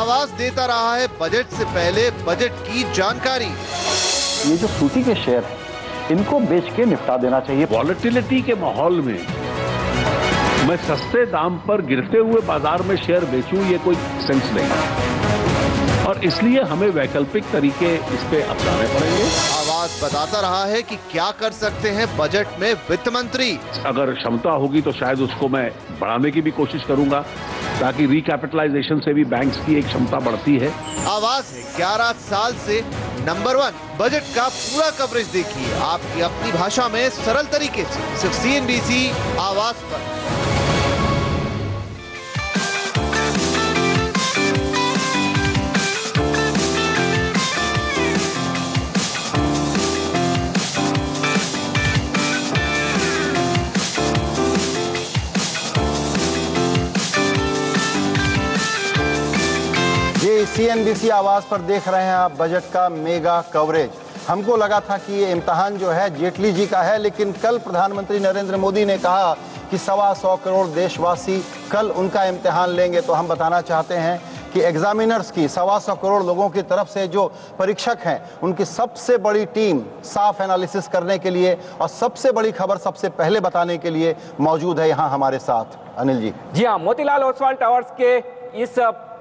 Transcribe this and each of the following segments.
आवाज देता रहा है बजट से पहले बजट की जानकारी। ये जो सूची के शेयर हैं, इनको बेच के निपटा देना चाहिए। वॉलेटिलिटी के माहौल में मैं सस्ते दाम पर गिरते हुए बाजार में शेयर बेचूं, ये कोई सेंस नहीं है और इसलिए हमें वैकल्पिक तरीके इस पे अपनाने पड़ेंगे। आवाज बताता रहा है कि क्या कर सकते हैं बजट में वित्त मंत्री। अगर क्षमता होगी तो शायद उसको मैं बढ़ाने की भी कोशिश करूंगा ताकि रिकैपिटलाइजेशन से भी बैंक्स की एक क्षमता बढ़ती है। आवाज है 11 साल से नंबर 1 बजट का पूरा कवरेज देखिए आपकी अपनी भाषा में सरल तरीके से सिर्फ CNBC आवाज पर। CNBC आवाज पर देख रहे हैं आप बजट का मेगा कवरेज। हमको लगा था कि ये इम्तहान जो है जेटली जी का है, लेकिन कल प्रधानमंत्री नरेंद्र मोदी ने कहा कि 125 करोड़ देशवासी कल उनका इम्तिहान लेंगे। तो हम बताना चाहते हैं कि एग्जामिनर्स की 125 करोड़ लोगों की तरफ से जो परीक्षक हैं उनकी सबसे बड़ी टीम साफ एनालिसिस करने के लिए और सबसे बड़ी खबर सबसे पहले बताने के लिए मौजूद है यहाँ हमारे साथ। अनिल जी। जी हाँ, मोतीलाल ओसवाल टावर्स के इस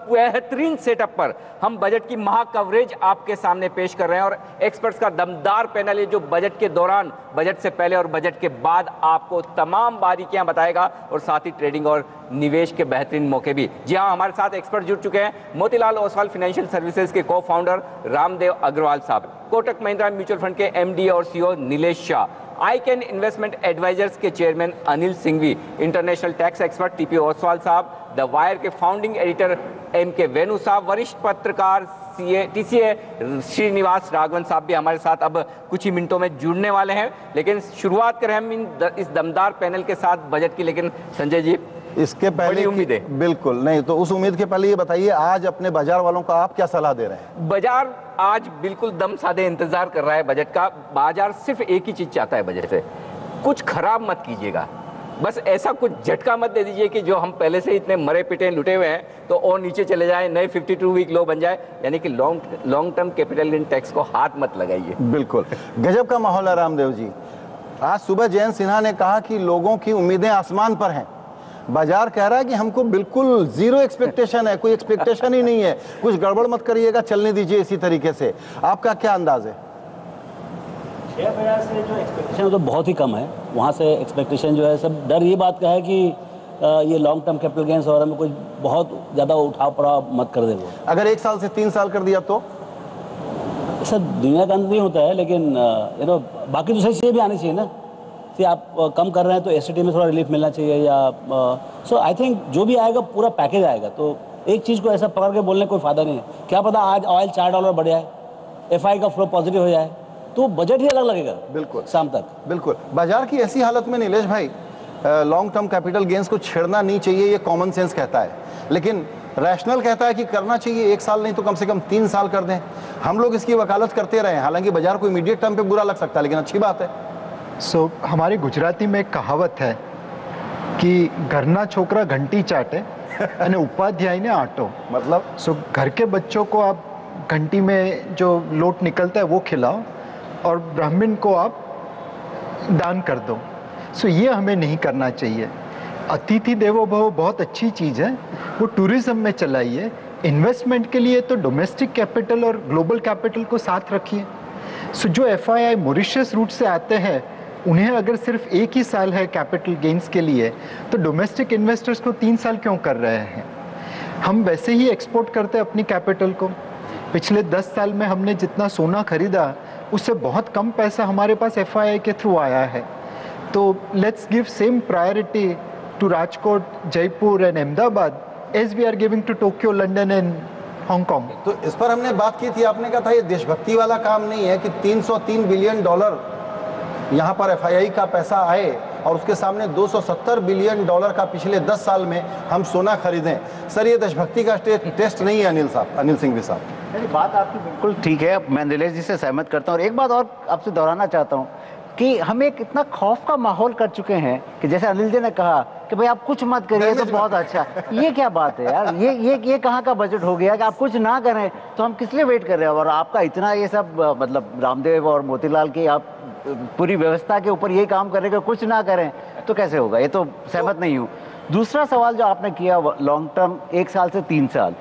बेहतरीन सेटअप पर हम बजट की महा कवरेज आपके सामने पेश कर रहे हैं और एक्सपर्ट्स का दमदार पैनल है जो बजट के दौरान, बजट से पहले और बजट के बाद आपको तमाम बारीकियां बताएगा और साथ ही ट्रेडिंग और निवेश के बेहतरीन मौके भी। जी हाँ, हमारे साथ एक्सपर्ट जुड़ चुके हैं। मोतीलाल ओसवाल फाइनेंशियल सर्विसेज के को फाउंडर रामदेव अग्रवाल साहब, कोटक महिंद्रा म्यूचुअल फंड के MD और CEO Nilesh Shah, ICAN investment advisors के chairman Anil Singhvi, international tax expert TP Oswal साहब, द वायर के फाउंडिंग एडिटर MK वेणु साहब, वरिष्ठ पत्रकार TCA श्रीनिवास राघवन साहब भी हमारे साथ अब कुछ ही मिनटों में जुड़ने वाले हैं। लेकिन शुरुआत करें हम इस दमदार पैनल के साथ बजट की। लेकिन संजय जी, इसके पहले उम्मीद है? बिल्कुल नहीं, तो उस उम्मीद के पहले ये बताइए आज अपने बाजार वालों को आप क्या सलाह दे रहे हैं? बाजार आज बिल्कुल दम साधे इंतजार कर रहा है बजट का। बाजार सिर्फ एक ही चीज चाहता है बजट से, कुछ खराब मत कीजिएगा। बस ऐसा कुछ झटका मत दे दीजिए कि जो हम पहले से इतने मरे पिटे लुटे हुए हैं तो और नीचे चले जाए, नए 52 वीक लो बन जाए। यानी कि long term capital gain tax को हाथ मत लगाइए। बिल्कुल गजब का माहौल है रामदेव जी। आज सुबह जयंत सिन्हा ने कहा कि लोगों की उम्मीदें आसमान पर हैं। बाजार कह रहा है कि हमको बिल्कुल जीरो एक्सपेक्टेशन है, कोई एक्सपेक्टेशन ही नहीं है, कुछ गड़बड़ मत करिएगा, चलने दीजिए इसी तरीके से। आपका क्या अंदाज है? शेयर बाजार से जो एक्सपेक्टेशन तो बहुत ही कम है, वहाँ से एक्सपेक्टेशन जो है सब डर ये बात का है कि ये लॉन्ग टर्म कैपिटल गेन्स वगैरह में कुछ बहुत ज़्यादा उठाव पड़ाव मत कर दे। वो अगर 1 साल से 3 साल कर दिया तो सर दुनिया का अंत नहीं होता है, लेकिन बाकी दूसरी चीज़ें भी आनी चाहिए ना कि आप कम कर रहे हैं तो एसटीटी में थोड़ा रिलीफ मिलना चाहिए या सो आई थिंक जो भी आएगा पूरा पैकेज आएगा। तो एक चीज़ को ऐसा पकड़ के बोलने कोई फायदा नहीं है। क्या पता आज ऑयल $4 बढ़ जाए, FI का फ्लो पॉजिटिव हो जाए तो बजट ही अलग लगेगा बिल्कुल शाम तक। बिल्कुल बाजार की ऐसी हालत में नीलेश भाई लॉन्ग टर्म कैपिटल गेन्स को छेड़ना नहीं चाहिए, ये कॉमन सेंस कहता है, लेकिन रैशनल कहता है कि करना चाहिए 1 साल नहीं तो कम से कम 3 साल कर दें। हम लोग इसकी वकालत करते रहे, हालांकि बाजार को इमीडिएट टर्म पे बुरा लग सकता है लेकिन अच्छी बात है। हमारी गुजराती में एक कहावत है कि घरना छोकरा घंटी चाटे અને उपाध्याय ने आटो, मतलब घर के बच्चों को आप घंटी में जो लोट निकलता है वो खिलाओ और ब्राह्मण को आप दान कर दो। ये हमें नहीं करना चाहिए। अतिथि देवो भव बहुत अच्छी चीज़ है, वो टूरिज्म में चलाइए। इन्वेस्टमेंट के लिए तो डोमेस्टिक कैपिटल और ग्लोबल कैपिटल को साथ रखिए। जो FII मॉरिशस रूट से आते हैं उन्हें अगर सिर्फ 1 ही साल है कैपिटल गेन्स के लिए तो डोमेस्टिक इन्वेस्टर्स को 3 साल क्यों कर रहे हैं? हम वैसे ही एक्सपोर्ट करते हैं अपनी कैपिटल को। पिछले 10 साल में हमने जितना सोना खरीदा उससे बहुत कम पैसा हमारे पास FII के थ्रू आया है। तो let's give same priority to Rajkot, Jaipur and Ahmedabad as we are giving to Tokyo, London and Hong Kong. तो इस पर हमने बात की थी, आपने कहा था ये देशभक्ति वाला काम नहीं है कि $303 बिलियन यहाँ पर FII का पैसा आए और उसके सामने $270 बिलियन का पिछले 10 साल में हम सोना खरीदें। सर ये देशभक्ति का टेस्ट नहीं है अनिल सिंघवी साहब। नहीं, बात आपकी बिल्कुल ठीक है, मैं नीलेश जी से सहमत करता हूँ। और एक बात और आपसे दोहराना चाहता हूँ कि हम एक इतना खौफ का माहौल कर चुके हैं कि जैसे अनिल जी ने कहा कि भाई आप कुछ मत करिए तो बहुत अच्छा। ये क्या बात है यार, ये कहाँ का बजट हो गया कि आप कुछ ना करें तो हम किस लिए वेट कर रहे हैं। और आपका इतना ये सब मतलब रामदेव और मोतीलाल की आप पूरी व्यवस्था के ऊपर यही काम कर रहे हैं कि कुछ ना करें तो कैसे होगा, ये तो सहमत नहीं हूँ। दूसरा सवाल जो आपने किया लॉन्ग टर्म 1 साल से 3 साल,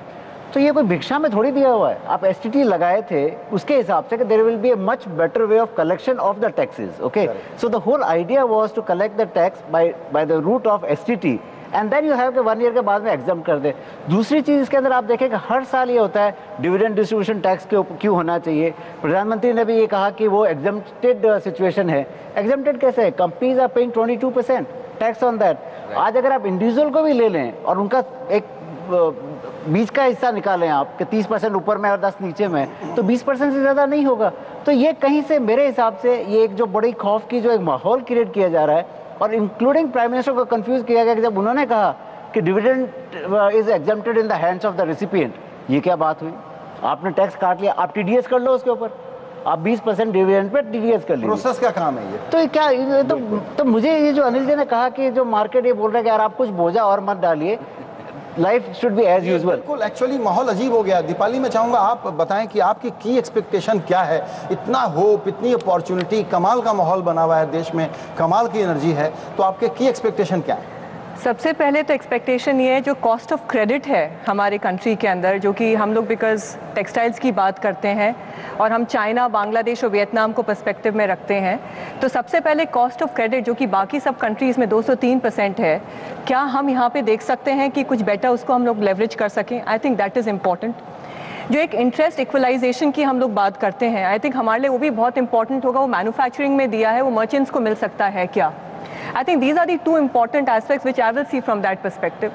तो ये कोई भिक्षा में थोड़ी दिया हुआ है। आप एसटीटी लगाए थे उसके हिसाब से कि there will be a much better way of collection of the taxes, okay. So the whole idea was to collect the tax by the route of STT and then you have के 1 year के बाद में exam कर दे। दूसरी चीज इसके अंदर आप देखें कि हर साल ये होता है डिविडेंड डिस्ट्रीब्यूशन टैक्स के क्यों होना चाहिए। प्रधानमंत्री ने भी ये कहा कि वो एग्जाम्प्टेड सिचुएशन है। एग्जाम्प्टेड कैसे है? Companies are paying 22% tax on that. आज अगर आप इंडिविजुअल को भी ले लें और उनका एक बीच का हिस्सा निकालें आप कि 30% ऊपर में और 10 नीचे में, तो 20% से ज़्यादा नहीं होगा। तो ये कहीं से मेरे हिसाब से ये एक जो बड़ी खौफ की जो एक माहौल क्रिएट किया जा रहा है, और इंक्लूडिंग प्राइम मिनिस्टर को कंफ्यूज किया गया कि जब उन्होंने कहा कि dividend is exempted in the hands of the recipient. ये क्या बात हुई? आपने टैक्स काट लिया, आप टीडीएस कर लो उसके ऊपर, आप 20% डिविडेंड पे टीडीएस कर लीजिए। प्रोसेस का काम है ये। तो क्या तो मुझे ये जो अनिल जी ने कहा कि जो मार्केट ये बोल रहा है कि यार आप कुछ बोझा और मत डालिए, life should be as usual. बिल्कुल, एक्चुअली माहौल अजीब हो गया। दीपाली, मैं चाहूंगा आप बताएं कि आपकी की एक्सपेक्टेशन क्या है। इतना होप, इतनी अपॉर्चुनिटी, कमाल का माहौल बना हुआ है देश में, कमाल की एनर्जी है, तो आपके की एक्सपेक्टेशन क्या है? सबसे पहले तो एक्सपेक्टेशन ये है जो कॉस्ट ऑफ क्रेडिट है हमारे कंट्री के अंदर, जो कि हम लोग बिकॉज टेक्सटाइल्स की बात करते हैं और हम चाइना, बांग्लादेश और वियतनाम को पर्सपेक्टिव में रखते हैं, तो सबसे पहले कॉस्ट ऑफ क्रेडिट जो कि बाकी सब कंट्रीज़ में 203% है, क्या हम यहाँ पे देख सकते हैं कि कुछ बेटर उसको हम लोग लेवरेज कर सकें? I think that is important. जो एक इंटरेस्ट इक्वलाइजेशन की हम लोग बात करते हैं, आई थिंक हमारे लिए वो भी बहुत इंपॉर्टेंट होगा। वो मैन्युफैक्चरिंग में दिया है, वो मर्चेंट्स को मिल सकता है क्या? I think these are the two important aspects which I will see from that perspective.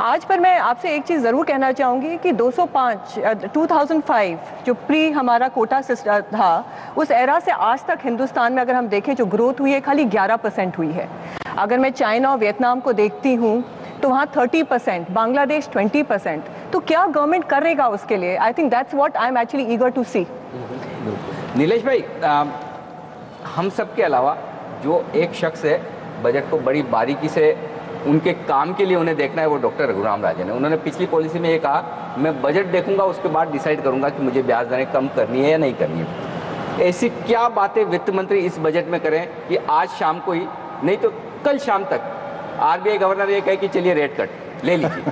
आज पर मैं आपसे एक चीज़ ज़रूर कहना चाहूँगी कि 2005 जो प्री हमारा कोटा सिस्टम था, उस एरा से आज तक हिंदुस्तान में अगर हम देखें जो ग्रोथ हुई है खाली 11% हुई है। अगर मैं चाइना और वियतनाम को देखती हूँ तो वहाँ 30%, बांग्लादेश 20%। तो क्या गवर्नमेंट करेगा उसके लिए? I think that's what I am actually eager to see. Nilesh भाई, हम सब के अलावा जो एक शख्स है बजट को बड़ी बारीकी से उनके काम के लिए उन्हें देखना है, वो डॉक्टर रघुराम राजन है। उन्होंने पिछली पॉलिसी में ये कहा, मैं बजट देखूंगा उसके बाद डिसाइड करूंगा कि मुझे ब्याज दरें कम करनी है या नहीं करनी है। ऐसी क्या बातें वित्त मंत्री इस बजट में करें कि आज शाम को ही, नहीं तो कल शाम तक आरबीआई गवर्नर ये कहे कि चलिए रेट कट ले लीजिए।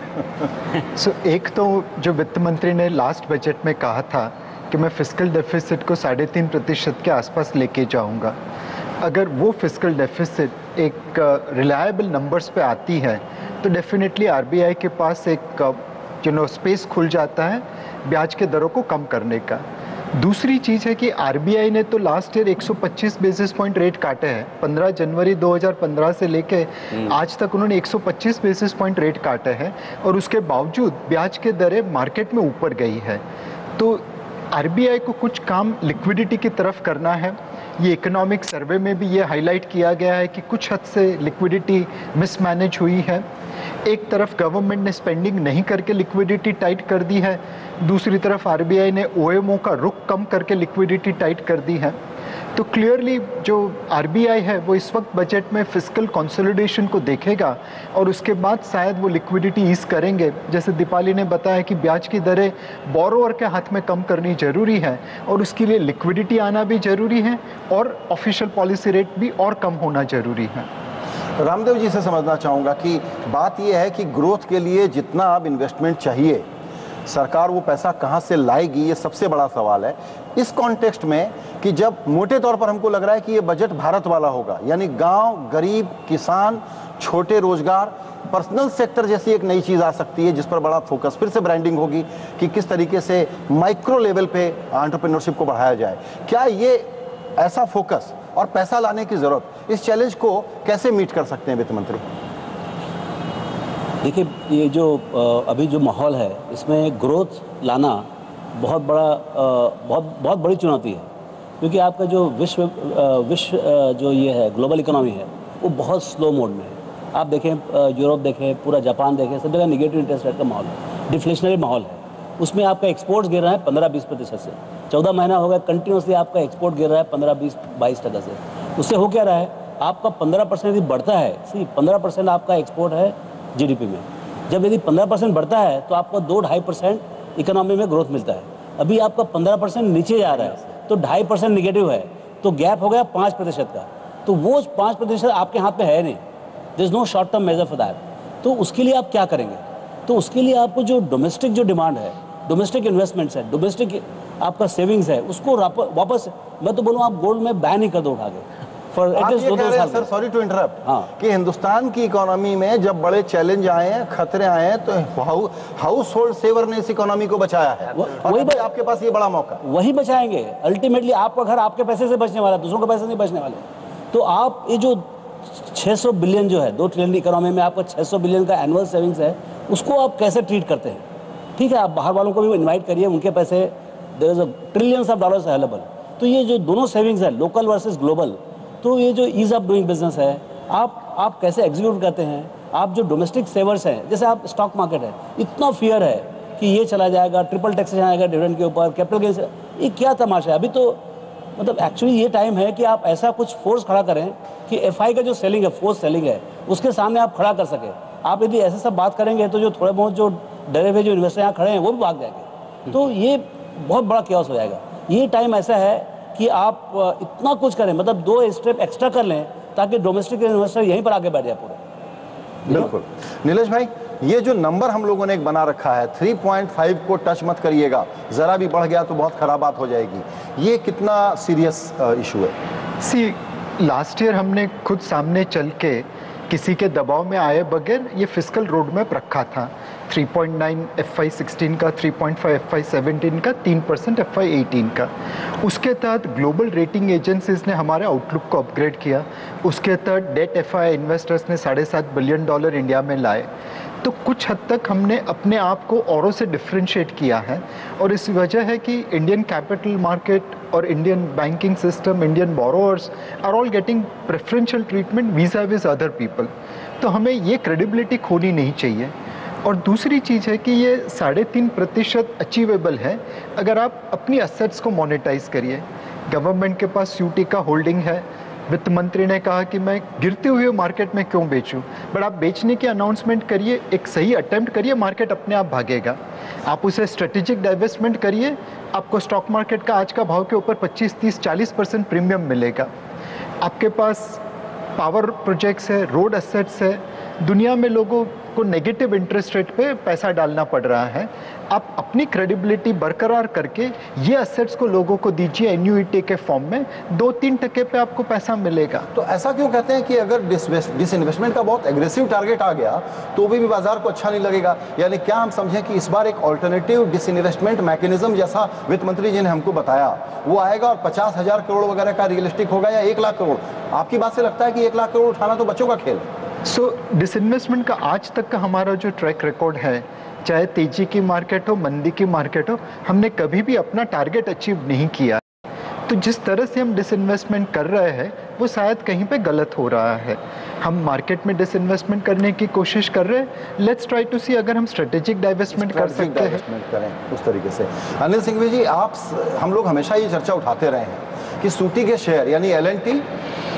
एक तो जो वित्त मंत्री ने लास्ट बजट में कहा था कि मैं फिस्कल डेफिसिट को 3.5% के आसपास लेके जाऊंगा, अगर वो फिस्कल डेफिसिट एक रिलायबल नंबर्स पे आती है तो डेफिनेटली आरबीआई के पास एक स्पेस खुल जाता है ब्याज के दरों को कम करने का। दूसरी चीज़ है कि आरबीआई ने तो last year 125 basis point rate काटे हैं। 15 जनवरी 2015 से लेके आज तक उन्होंने 125 बेसिस पॉइंट रेट काटे हैं और उसके बावजूद ब्याज के दरें मार्केट में ऊपर गई है। तो आरबीआई को कुछ काम लिक्विडिटी की तरफ करना है। ये इकोनॉमिक सर्वे में भी ये हाईलाइट किया गया है कि कुछ हद से लिक्विडिटी मिसमैनेज हुई है। एक तरफ गवर्नमेंट ने स्पेंडिंग नहीं करके लिक्विडिटी टाइट कर दी है, दूसरी तरफ आरबीआई ने ओएमओ का रुख कम करके लिक्विडिटी टाइट कर दी है। तो क्लियरली जो आरबीआई है वो इस वक्त बजट में फिस्कल कंसोलिडेशन को देखेगा और उसके बाद शायद वो लिक्विडिटी ईज करेंगे। जैसे दीपाली ने बताया कि ब्याज की दरें बोरोवर के हाथ में कम करनी जरूरी है और उसके लिए लिक्विडिटी आना भी जरूरी है और ऑफिशियल पॉलिसी रेट भी और कम होना जरूरी है। रामदेव जी से समझना चाहूँगा कि बात यह है कि ग्रोथ के लिए जितना अब इन्वेस्टमेंट चाहिए, सरकार वो पैसा कहाँ से लाएगी, ये सबसे बड़ा सवाल है। इस कॉन्टेक्स्ट में कि जब मोटे तौर पर हमको लग रहा है कि ये बजट भारत वाला होगा, यानी गांव, गरीब, किसान, छोटे रोजगार, पर्सनल सेक्टर जैसी एक नई चीज़ आ सकती है जिस पर बड़ा फोकस, फिर से ब्रांडिंग होगी कि किस तरीके से माइक्रो लेवल पे एंटरप्रेन्योरशिप को बढ़ाया जाए। क्या ये ऐसा फोकस और पैसा लाने की ज़रूरत, इस चैलेंज को कैसे मीट कर सकते हैं वित्त मंत्री? देखिए, ये जो अभी जो माहौल है इसमें ग्रोथ लाना बहुत बड़ी चुनौती है, क्योंकि आपका जो विश्व जो ये है ग्लोबल इकोनॉमी है वो बहुत स्लो मोड में है। आप देखें यूरोप देखें, पूरा जापान देखें, सब जगह निगेटिव इंटरेस्ट रेट का माहौल है, डिफ्लेशनरी माहौल है। उसमें आपका एक्सपोर्ट्स गिर रहा है 15-20% से। 14 महीना हो गया कंटिन्यूसली आपका एक्सपोर्ट गिर रहा है 15-20-22% से। उससे हो क्या रहा है आपका 15% यदि बढ़ता है, सी 15% आपका एक्सपोर्ट है जीडीपी में, जब यदि 15% बढ़ता है तो आपको 2-2.5% इकोनॉमी में ग्रोथ मिलता है। अभी आपका 15% नीचे जा रहा है तो 2.5% निगेटिव है, तो गैप हो गया 5% का। तो वो 5% आपके हाथ में है नहीं, there is no short term measure for that. तो उसके लिए आप क्या करेंगे? तो उसके लिए आपको जो डोमेस्टिक जो डिमांड है, डोमेस्टिक इन्वेस्टमेंट्स है, डोमेस्टिक आपका सेविंग्स है, उसको वापस, मैं तो बोलूँ आप गोल्ड में बैन ही कर दो उठा के फॉर एटलीस्ट 2 साल। सर सॉरी टू इंटरप्ट, हाँ। कि हिंदुस्तान की इकोनॉमी में जब बड़े चैलेंज आए हैं, खतरे आए हैं, तो हाउस होल्ड सेवर ने इस इकोनॉमी को बचाया है, और वही आपके पास ये बड़ा मौका, वही बचाएंगे। अल्टीमेटली आपका घर आपके पैसे से बचने वाला, दूसरों के पैसे नहीं बचने वाले। तो आप ये जो 600 बिलियन जो है 2 ट्रिलियन इकोनॉमी में आपका 600 बिलियन का एनुअल सेविंग्स है, उसको आप कैसे ट्रीट करते हैं? ठीक है, आप बाहर वालों को भी इन्वाइट करिए, उनके पैसे there is trillions of dollars available. तो ये जो दोनों सेविंग्स है, लोकल वर्सेस ग्लोबल, तो ये जो ईज ऑफ डूइंग बिजनेस है, आप कैसे एग्जीक्यूट करते हैं? आप जो डोमेस्टिक सेवर्स हैं, जैसे आप स्टॉक मार्केट है, इतना फियर है कि ये चला जाएगा, ट्रिपल टैक्सेशन आएगा डिविडेंड के ऊपर, कैपिटल गेन्स, ये क्या तमाशा है? अभी तो मतलब एक्चुअली ये टाइम है कि आप ऐसा कुछ फोर्स खड़ा करें कि एफआई का जो सेलिंग है, फोर्स सेलिंग है, उसके सामने आप खड़ा कर सके। आप यदि ऐसे सब बात करेंगे तो जो थोड़े बहुत जो डरे हुए जो इन्वेस्टर यहाँ खड़े हैं वो भी भाग जाएंगे, तो ये बहुत बड़ा केओस हो जाएगा। ये टाइम ऐसा है कि आप इतना कुछ करें, मतलब 2 स्टेप एक्स्ट्रा कर लें ताकि डोमेस्टिक इन्वेस्टर यहीं पर आगे बैठ जाए पूरे। बिल्कुल नीलेश भाई, ये जो नंबर हम लोगों ने एक बना रखा है 3.5 को टच मत करिएगा, जरा भी बढ़ गया तो बहुत खराब बात हो जाएगी, ये कितना सीरियस इशू है? सी लास्ट ईयर हमने खुद सामने चल के किसी के दबाव में आए बगैर ये फिस्कल रोड मैप रखा था, 3.9 FY16 का, 3.5 FY17 का, 3% FY18 का। उसके तहत ग्लोबल रेटिंग एजेंसीज ने हमारे आउटलुक को अपग्रेड किया। उसके तहत डेट एफआई इन्वेस्टर्स ने $7.5 बिलियन इंडिया में लाए। तो कुछ हद तक हमने अपने आप को औरों से डिफ्रेंशिएट किया है, और इस वजह है कि इंडियन कैपिटल मार्केट और Indian banking system, Indian borrowers are all getting preferential treatment vis-a-vis other people. तो हमें ये क्रेडिबिलिटी खोनी नहीं चाहिए। और दूसरी चीज़ है कि ये 3.5% अचीवेबल है अगर आप अपनी असेट्स को मोनेटाइज करिए। गवर्नमेंट के पास यूटी का होल्डिंग है, वित्त मंत्री ने कहा कि मैं गिरते हुए मार्केट में क्यों बेचूं, बट आप बेचने की अनाउंसमेंट करिए, एक सही अटेम्प्ट करिए, मार्केट अपने आप भागेगा। आप उसे स्ट्रेटेजिक डाइवेस्टमेंट करिए, आपको स्टॉक मार्केट का आज का भाव के ऊपर 25, 30, 40% प्रीमियम मिलेगा। आपके पास पावर प्रोजेक्ट्स है, रोड एसेट्स है, दुनिया में लोगों को नेगेटिव इंटरेस्ट रेट पे पैसा डालना पड़ रहा है। आप अपनी क्रेडिबिलिटी बरकरार करके ये एसेट्स को लोगों को दीजिए एन्युइटी के फॉर्म में, 2-3% पे आपको पैसा मिलेगा। तो ऐसा क्यों कहते हैं कि अगर डिसइन्वेस्टमेंट का बहुत एग्रेसिव टारगेट आ गया तो भी बाजार को अच्छा नहीं लगेगा? यानी क्या हम समझें कि इस बार एक ऑल्टरनेटिव डिसइन्वेस्टमेंट मैकेनिज्म जैसा वित्त मंत्री जी ने हमको बताया वो आएगा और 50,000 करोड़ वगैरह का रियलिस्टिक होगा, या 1 लाख करोड़? आपकी बात से लगता है कि 1 लाख करोड़ उठाना तो बच्चों का खेल है। डिसइन्वेस्टमेंट का आज तक का हमारा जो ट्रैक रिकॉर्ड है, चाहे तेजी की मार्केट हो, मंदी की मार्केट हो, हमने कभी भी अपना टारगेट अचीव नहीं किया। तो जिस तरह से हम डिसइन्वेस्टमेंट कर रहे हैं वो शायद कहीं पे गलत हो रहा है। हम मार्केट में डिसइन्वेस्टमेंट करने की कोशिश कर रहे हैं, लेट्स ट्राई टू सी अगर हम स्ट्रेटेजिक डाइवेस्टमेंट कर सकते हैं करें उस तरीके से। अनिल सिंघवी जी, हम लोग हमेशा ये चर्चा उठाते रहे हैं कि सूटी के शेयर यानी LNT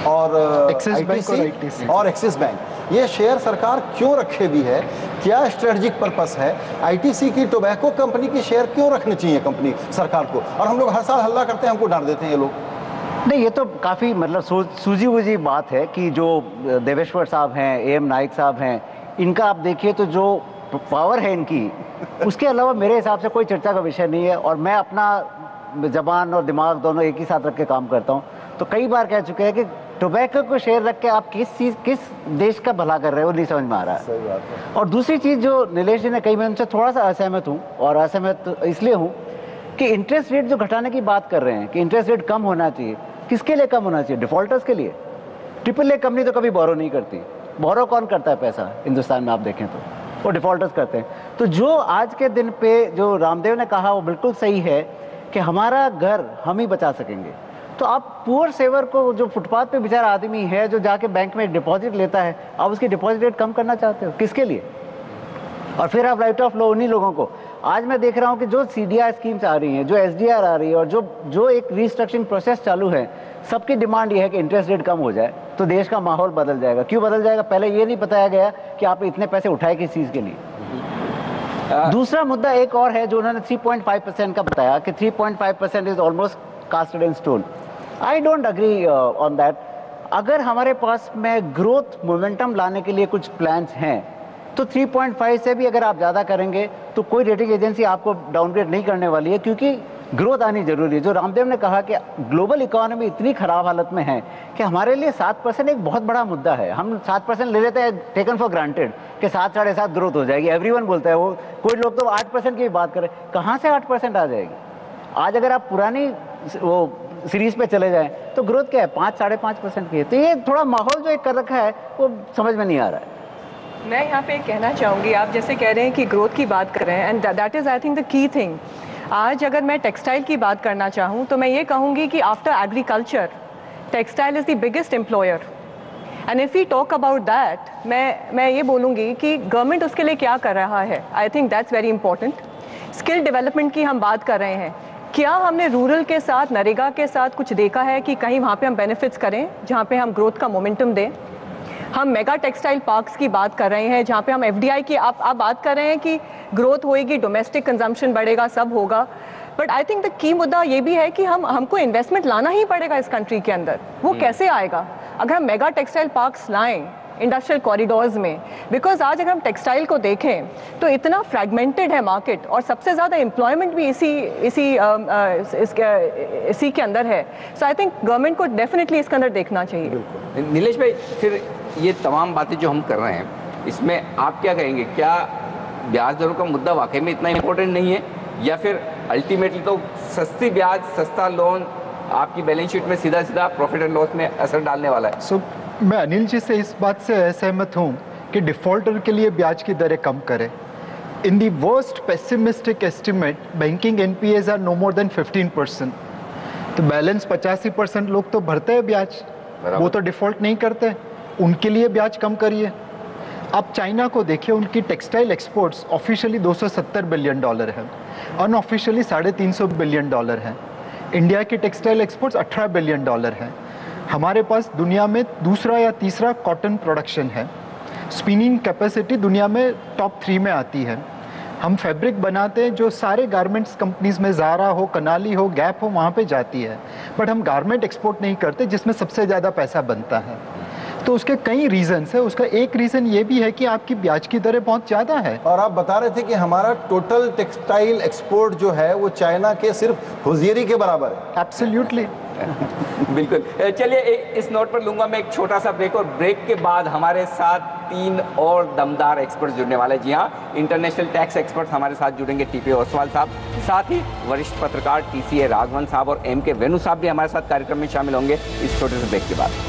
और ITC और एक्सिस बैंक, ये शेयर सरकार क्यों रखे भी है? क्या स्ट्रेटजिक पर्पस है? ITC की टोबैको कंपनी की शेयर क्यों रखनी चाहिए कंपनी सरकार को? और हम लोग हर साल हल्ला करते हैं, हमको डांट देते हैं ये लोग। नहीं, ये तो काफ़ी मतलब सूझी बूझी बात है कि जो देवेश्वर साहब हैं, AM नाइक साहब हैं, इनका आप देखिए तो जो पावर है इनकी, उसके अलावा मेरे हिसाब से कोई चर्चा का विषय नहीं है। और मैं अपना जबान और दिमाग दोनों एक ही साथ रख के काम करता हूँ, तो कई बार कह चुके हैं कि टोबैको को शेयर रख के आप किस देश का भला कर रहे हो, नहीं समझ में आ रहा है। सही बात है। और दूसरी चीज़ जो नीलेश जी ने कही, मैं उनसे थोड़ा सा असहमत हूँ, और असहमत इसलिए हूँ कि इंटरेस्ट रेट जो घटाने की बात कर रहे हैं कि इंटरेस्ट रेट कम होना चाहिए, किसके लिए कम होना चाहिए? डिफॉल्टर्स के लिए। AAA कंपनी तो कभी बोरो नहीं करती। बोरो कौन करता है पैसा हिंदुस्तान में? आप देखें तो वो डिफॉल्टर्स करते हैं। तो जो आज के दिन पे जो रामदेव ने कहा वो बिल्कुल सही है कि हमारा घर हम ही बचा सकेंगे। तो आप पुअर सेवर को, जो फुटपाथ पे बेचारा आदमी है जो जाके बैंक में डिपॉजिट लेता है, आप उसकी डिपॉजिट रेट कम करना चाहते हो, किसके लिए? और फिर आप राइट ऑफ लो उन्हीं लोगों को। आज मैं देख रहा हूँ कि जो CDR स्कीम्स आ रही हैं, जो SDR आ रही है, और जो एक रीस्ट्रक्चरिंग प्रोसेस चालू है, सबकी डिमांड ये है कि इंटरेस्ट रेट कम हो जाए तो देश का माहौल बदल जाएगा। क्यों बदल जाएगा? पहले ये नहीं बताया गया कि आप इतने पैसे उठाए किस चीज़ के लिए। दूसरा मुद्दा एक और है जो उन्होंने 3.5% का बताया कि 3.5% is almost casted in stone. I don't agree on that. अगर हमारे पास में ग्रोथ मोमेंटम लाने के लिए कुछ प्लान्स हैं तो 3.5 से भी अगर आप ज़्यादा करेंगे तो कोई रेटिंग एजेंसी आपको डाउनग्रेड नहीं करने वाली है, क्योंकि ग्रोथ आनी जरूरी है। जो रामदेव ने कहा कि ग्लोबल इकोनॉमी इतनी खराब हालत में है कि हमारे लिए 7% एक बहुत बड़ा मुद्दा है। हम 7% ले लेते हैं टेकन फॉर ग्रांटेड कि 7-7.5 ग्रोथ हो जाएगी। एवरीवन बोलता है, वो कोई लोग तो 8% की भी बात करें। कहाँ से 8% आ जाएगी? आज अगर आप पुरानी वो सीरीज पे चले जाएं तो ग्रोथ क्या है? 5-5.5% की है। तो ये थोड़ा माहौल जो एक कर रखा है वो समझ में नहीं आ रहा है। मैं यहाँ पे कहना चाहूँगी, आप जैसे कह रहे हैं कि ग्रोथ की बात कर रहे हैं, and that is I think the key thing. आज अगर मैं टेक्सटाइल की बात करना चाहूँ तो मैं ये कहूँगी कि after agriculture textile is the biggest employer, and if we talk about that, मैं ये बोलूँगी कि गवर्नमेंट उसके लिए क्या कर रहा है। आई think that's very important. Skill development की हम बात कर रहे हैं, क्या हमने रूरल के साथ, नरेगा के साथ कुछ देखा है कि कहीं वहाँ पे हम बेनिफिट्स करें जहाँ पे हम ग्रोथ का मोमेंटम दें? हम मेगा टेक्सटाइल पार्क्स की बात कर रहे हैं जहाँ पे हम एफडीआई की आप बात कर रहे हैं कि ग्रोथ होएगी, डोमेस्टिक कंजम्पशन बढ़ेगा, सब होगा। But I think the key मुद्दा ये भी है कि हमको इन्वेस्टमेंट लाना ही पड़ेगा इस कंट्री के अंदर। वो कैसे आएगा? अगर हम मेगा टेक्सटाइल पार्क्स लाएं इंडस्ट्रियल कॉरिडोर्स में, बिकॉज आज अगर हम टेक्सटाइल को देखें तो इतना फ्रैगमेंटेड है मार्केट और सबसे ज़्यादा एम्प्लॉयमेंट भी इसी के अंदर है। सो आई थिंक गवर्नमेंट को डेफिनेटली इसके अंदर देखना चाहिए। नीलेश भाई, फिर ये तमाम बातें जो हम कर रहे हैं इसमें आप क्या कहेंगे? क्या ब्याज दरों का मुद्दा वाकई में इतना इम्पोर्टेंट नहीं है, या फिर अल्टीमेटली तो सस्ती ब्याज, सस्ता लोन आपकी बैलेंस शीट में सीधा सीधा प्रॉफिट एंड लॉस में असर डालने वाला है? मैं अनिल जी से इस बात से असहमत हूँ कि डिफ़ॉल्टर के लिए ब्याज की दरें कम करें। In the worst pessimistic estimate banking NPAs are no more than 15%। तो बैलेंस 85% लोग तो भरते हैं ब्याज, वो तो डिफ़ॉल्ट नहीं करते। उनके लिए ब्याज कम करिए। आप चाइना को देखिए, उनकी टेक्सटाइल एक्सपोर्ट्स ऑफिशियली $270 बिलियन है, अनऑफिशियली $350 बिलियन है। इंडिया की टेक्सटाइल एक्सपोर्ट्स $18 बिलियन है। हमारे पास दुनिया में दूसरा या तीसरा कॉटन प्रोडक्शन है। स्पिनिंग कैपेसिटी दुनिया में टॉप 3 में आती है। हम फैब्रिक बनाते हैं जो सारे गारमेंट्स कंपनीज में, ज़ारा हो, कनाली हो, गैप हो, वहाँ पे जाती है। बट हम गारमेंट एक्सपोर्ट नहीं करते जिसमें सबसे ज़्यादा पैसा बनता है। तो उसके कई रीजंस है। उसका एक रीज़न ये भी है कि आपकी ब्याज की दरें बहुत ज़्यादा है। और आप बता रहे थे कि हमारा टोटल टेक्सटाइल एक्सपोर्ट जो है वो चाइना के सिर्फ होजियरी के बराबर है। एब्सोल्युटली। बिल्कुल। चलिए इस नोट पर लूंगा मैं एक छोटा सा ब्रेक, और ब्रेक के बाद हमारे साथ 3 और दमदार एक्सपर्ट जुड़ने वाले। जी हाँ, इंटरनेशनल टैक्स एक्सपर्ट हमारे साथ जुड़ेंगे, टीपी ओसवाल साहब, साथ ही वरिष्ठ पत्रकार टीसीए राघवन साहब और एम के वेणु साहब भी हमारे साथ कार्यक्रम में शामिल होंगे इस छोटे से ब्रेक के बाद।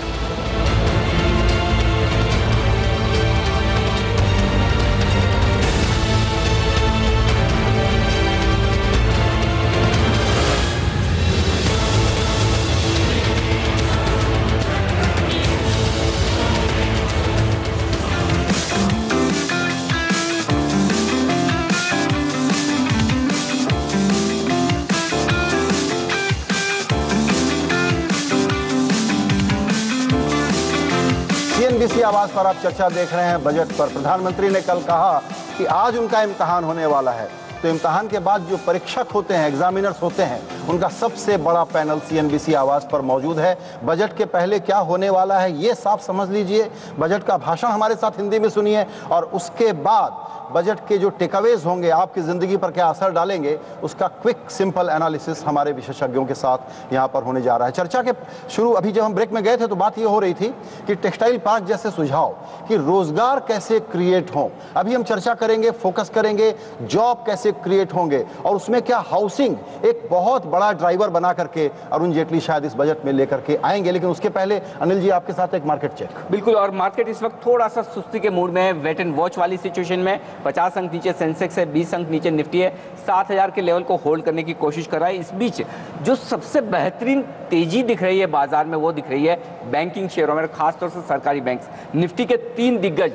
सीएनबीसी आवाज पर आप चर्चा देख रहे हैं बजट पर। प्रधानमंत्री ने कल कहा कि आज उनका इम्तहान होने वाला है, तो इम्तहान के बाद जो परीक्षक होते हैं, एग्जामिनर्स होते हैं, उनका सबसे बड़ा पैनल सीएनबीसी आवाज पर मौजूद है। बजट के पहले क्या होने वाला है ये साफ समझ लीजिए, बजट का भाषण हमारे साथ हिंदी में सुनिए, और उसके बाद बजट के जो टेकअवेज होंगे, आपकी ज़िंदगी पर क्या असर डालेंगे, उसका क्विक सिंपल एनालिसिस हमारे विशेषज्ञों के साथ यहाँ पर होने जा रहा है। चर्चा के शुरू अभी जब हम ब्रेक में गए थे तो बात ये हो रही थी कि टेक्सटाइल पार्क जैसे सुझाव कि रोजगार कैसे क्रिएट हों। अभी हम चर्चा करेंगे, फोकस करेंगे जॉब कैसे क्रिएट होंगे, और उसमें क्या हाउसिंग एक बहुत बड़ा ड्राइवर बना करके अरुण जेटली शायद इस बजट में लेकर के आएंगे। लेकिन उसके पहले अनिल जी आपके साथ एक मार्केट चेक। बिल्कुल, और मार्केट इस वक्त थोड़ा सा सुस्ती के मूड में है, वेट एंड वॉच वाली सिचुएशन में। 50 अंक नीचे सेंसेक्स है, 20 अंक नीचे निफ्टी है, 7000 के लेवल को होल्ड करने की कोशिश कर रहा है। इस बीच जो सबसे बेहतरीन तेजी दिख रही है बाजार में वो दिख रही है बैंकिंग शेयरों में, खासतौर से सरकारी बैंक्स। निफ्टी के 3 दिग्गज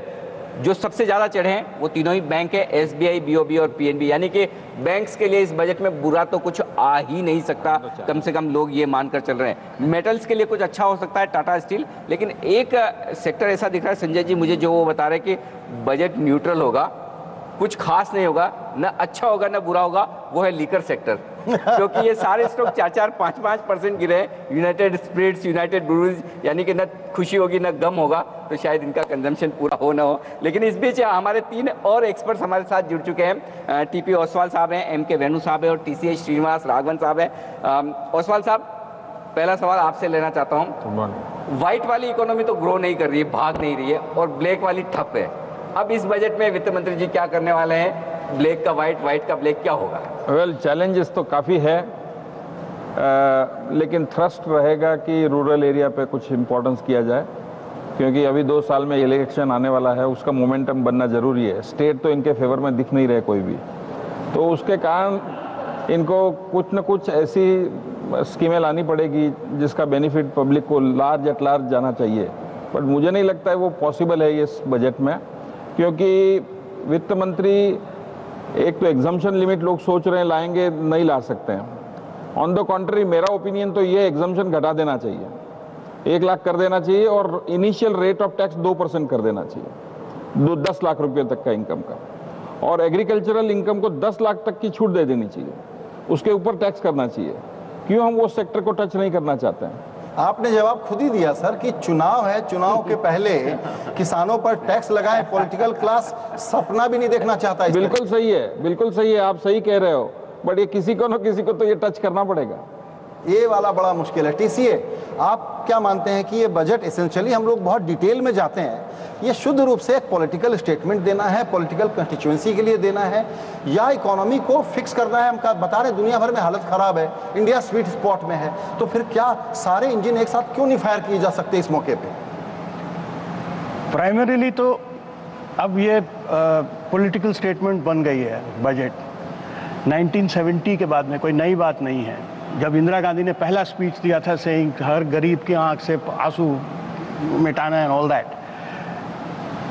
जो सबसे ज़्यादा चढ़े हैं वो तीनों ही बैंक है, SBI, BOB और PNB, यानी कि बैंक्स के लिए इस बजट में बुरा तो कुछ आ ही नहीं सकता, कम से कम लोग ये मानकर चल रहे हैं। मेटल्स के लिए कुछ अच्छा हो सकता है, टाटा स्टील, लेकिन एक सेक्टर ऐसा दिख रहा है संजय जी मुझे, जो वो बता रहे हैं कि बजट न्यूट्रल होगा, कुछ खास नहीं होगा, ना अच्छा होगा ना बुरा होगा, वो है लीकर सेक्टर, क्योंकि ये सारे स्टॉक 4-4, 5-5% गिरे हैं। यूनाइटेड स्पिरिट्स, यूनाइटेड ब्रूअरीज, यानी कि न खुशी होगी न गम होगा, तो शायद इनका कंजम्पशन पूरा हो ना हो। लेकिन इस बीच हमारे 3 और एक्सपर्ट्स हमारे साथ जुड़ चुके हैं। TP ओसवाल साहब हैं, MK वेणु साहब हैं और TCH श्रीनिवास राघवन साहब हैं। ओसवाल साहब, पहला सवाल आपसे लेना चाहता हूँ। व्हाइट वाली इकोनॉमी तो ग्रो नहीं कर रही है, भाग नहीं रही है, और ब्लैक वाली ठप है। अब इस बजट में वित्त मंत्री जी क्या करने वाले हैं? ब्लैक का व्हाइट, व्हाइट का ब्लैक, क्या होगा? वेल, चैलेंजेस तो काफ़ी है, लेकिन थ्रस्ट रहेगा कि रूरल एरिया पे कुछ इम्पोर्टेंस किया जाए, क्योंकि अभी 2 साल में इलेक्शन आने वाला है, उसका मोमेंटम बनना ज़रूरी है। स्टेट तो इनके फेवर में दिख नहीं रहे कोई भी, तो उसके कारण इनको कुछ न कुछ ऐसी स्कीमें लानी पड़ेगी जिसका बेनिफिट पब्लिक को लार्ज एट लार्ज जाना चाहिए। बट मुझे नहीं लगता है वो पॉसिबल है इस बजट में, क्योंकि वित्त मंत्री एक तो एग्जम्पशन लिमिट लोग सोच रहे हैं लाएंगे, नहीं ला सकते हैं। ऑन द कॉन्ट्री मेरा ओपिनियन तो ये एग्जम्पशन घटा देना चाहिए, 1 लाख कर देना चाहिए, और इनिशियल रेट ऑफ टैक्स 2% कर देना चाहिए, 10 लाख रुपये तक का इनकम का, और एग्रीकल्चरल इनकम को 10 लाख तक की छूट दे देनी चाहिए, उसके ऊपर टैक्स करना चाहिए। क्यों हम वो सेक्टर को टच नहीं करना चाहते हैं? आपने जवाब खुद ही दिया सर कि चुनाव है, चुनाव के पहले किसानों पर टैक्स लगाए, पॉलिटिकल क्लास सपना भी नहीं देखना चाहता। बिल्कुल सही है, बिल्कुल सही है, आप सही कह रहे हो, बट ये किसी को न किसी को तो ये टच करना पड़ेगा। ये वाला बड़ा मुश्किल है। TCA, आप क्या मानते हैं कि ये बजट एसेंशियली, हम लोग बहुत डिटेल में जाते हैं, ये शुद्ध रूप से एक पॉलिटिकल स्टेटमेंट देना है, पॉलिटिकल कंस्टिट्यूएंसी के लिए देना है, या इकोनॉमी को फिक्स करना है? हम बता रहे दुनिया भर में हालत खराब है, इंडिया स्वीट स्पॉट में है, तो फिर क्या सारे इंजन एक साथ क्यों नहीं फायर किए जा सकते इस मौके पे? प्राइमरीली तो अब ये पॉलिटिकल स्टेटमेंट बन गई है बजट। 1970 के बाद में कोई नई बात नहीं है। जब इंदिरा गांधी ने पहला स्पीच दिया था सेइंग हर गरीब की आंख से आंसू मिटाना and all that,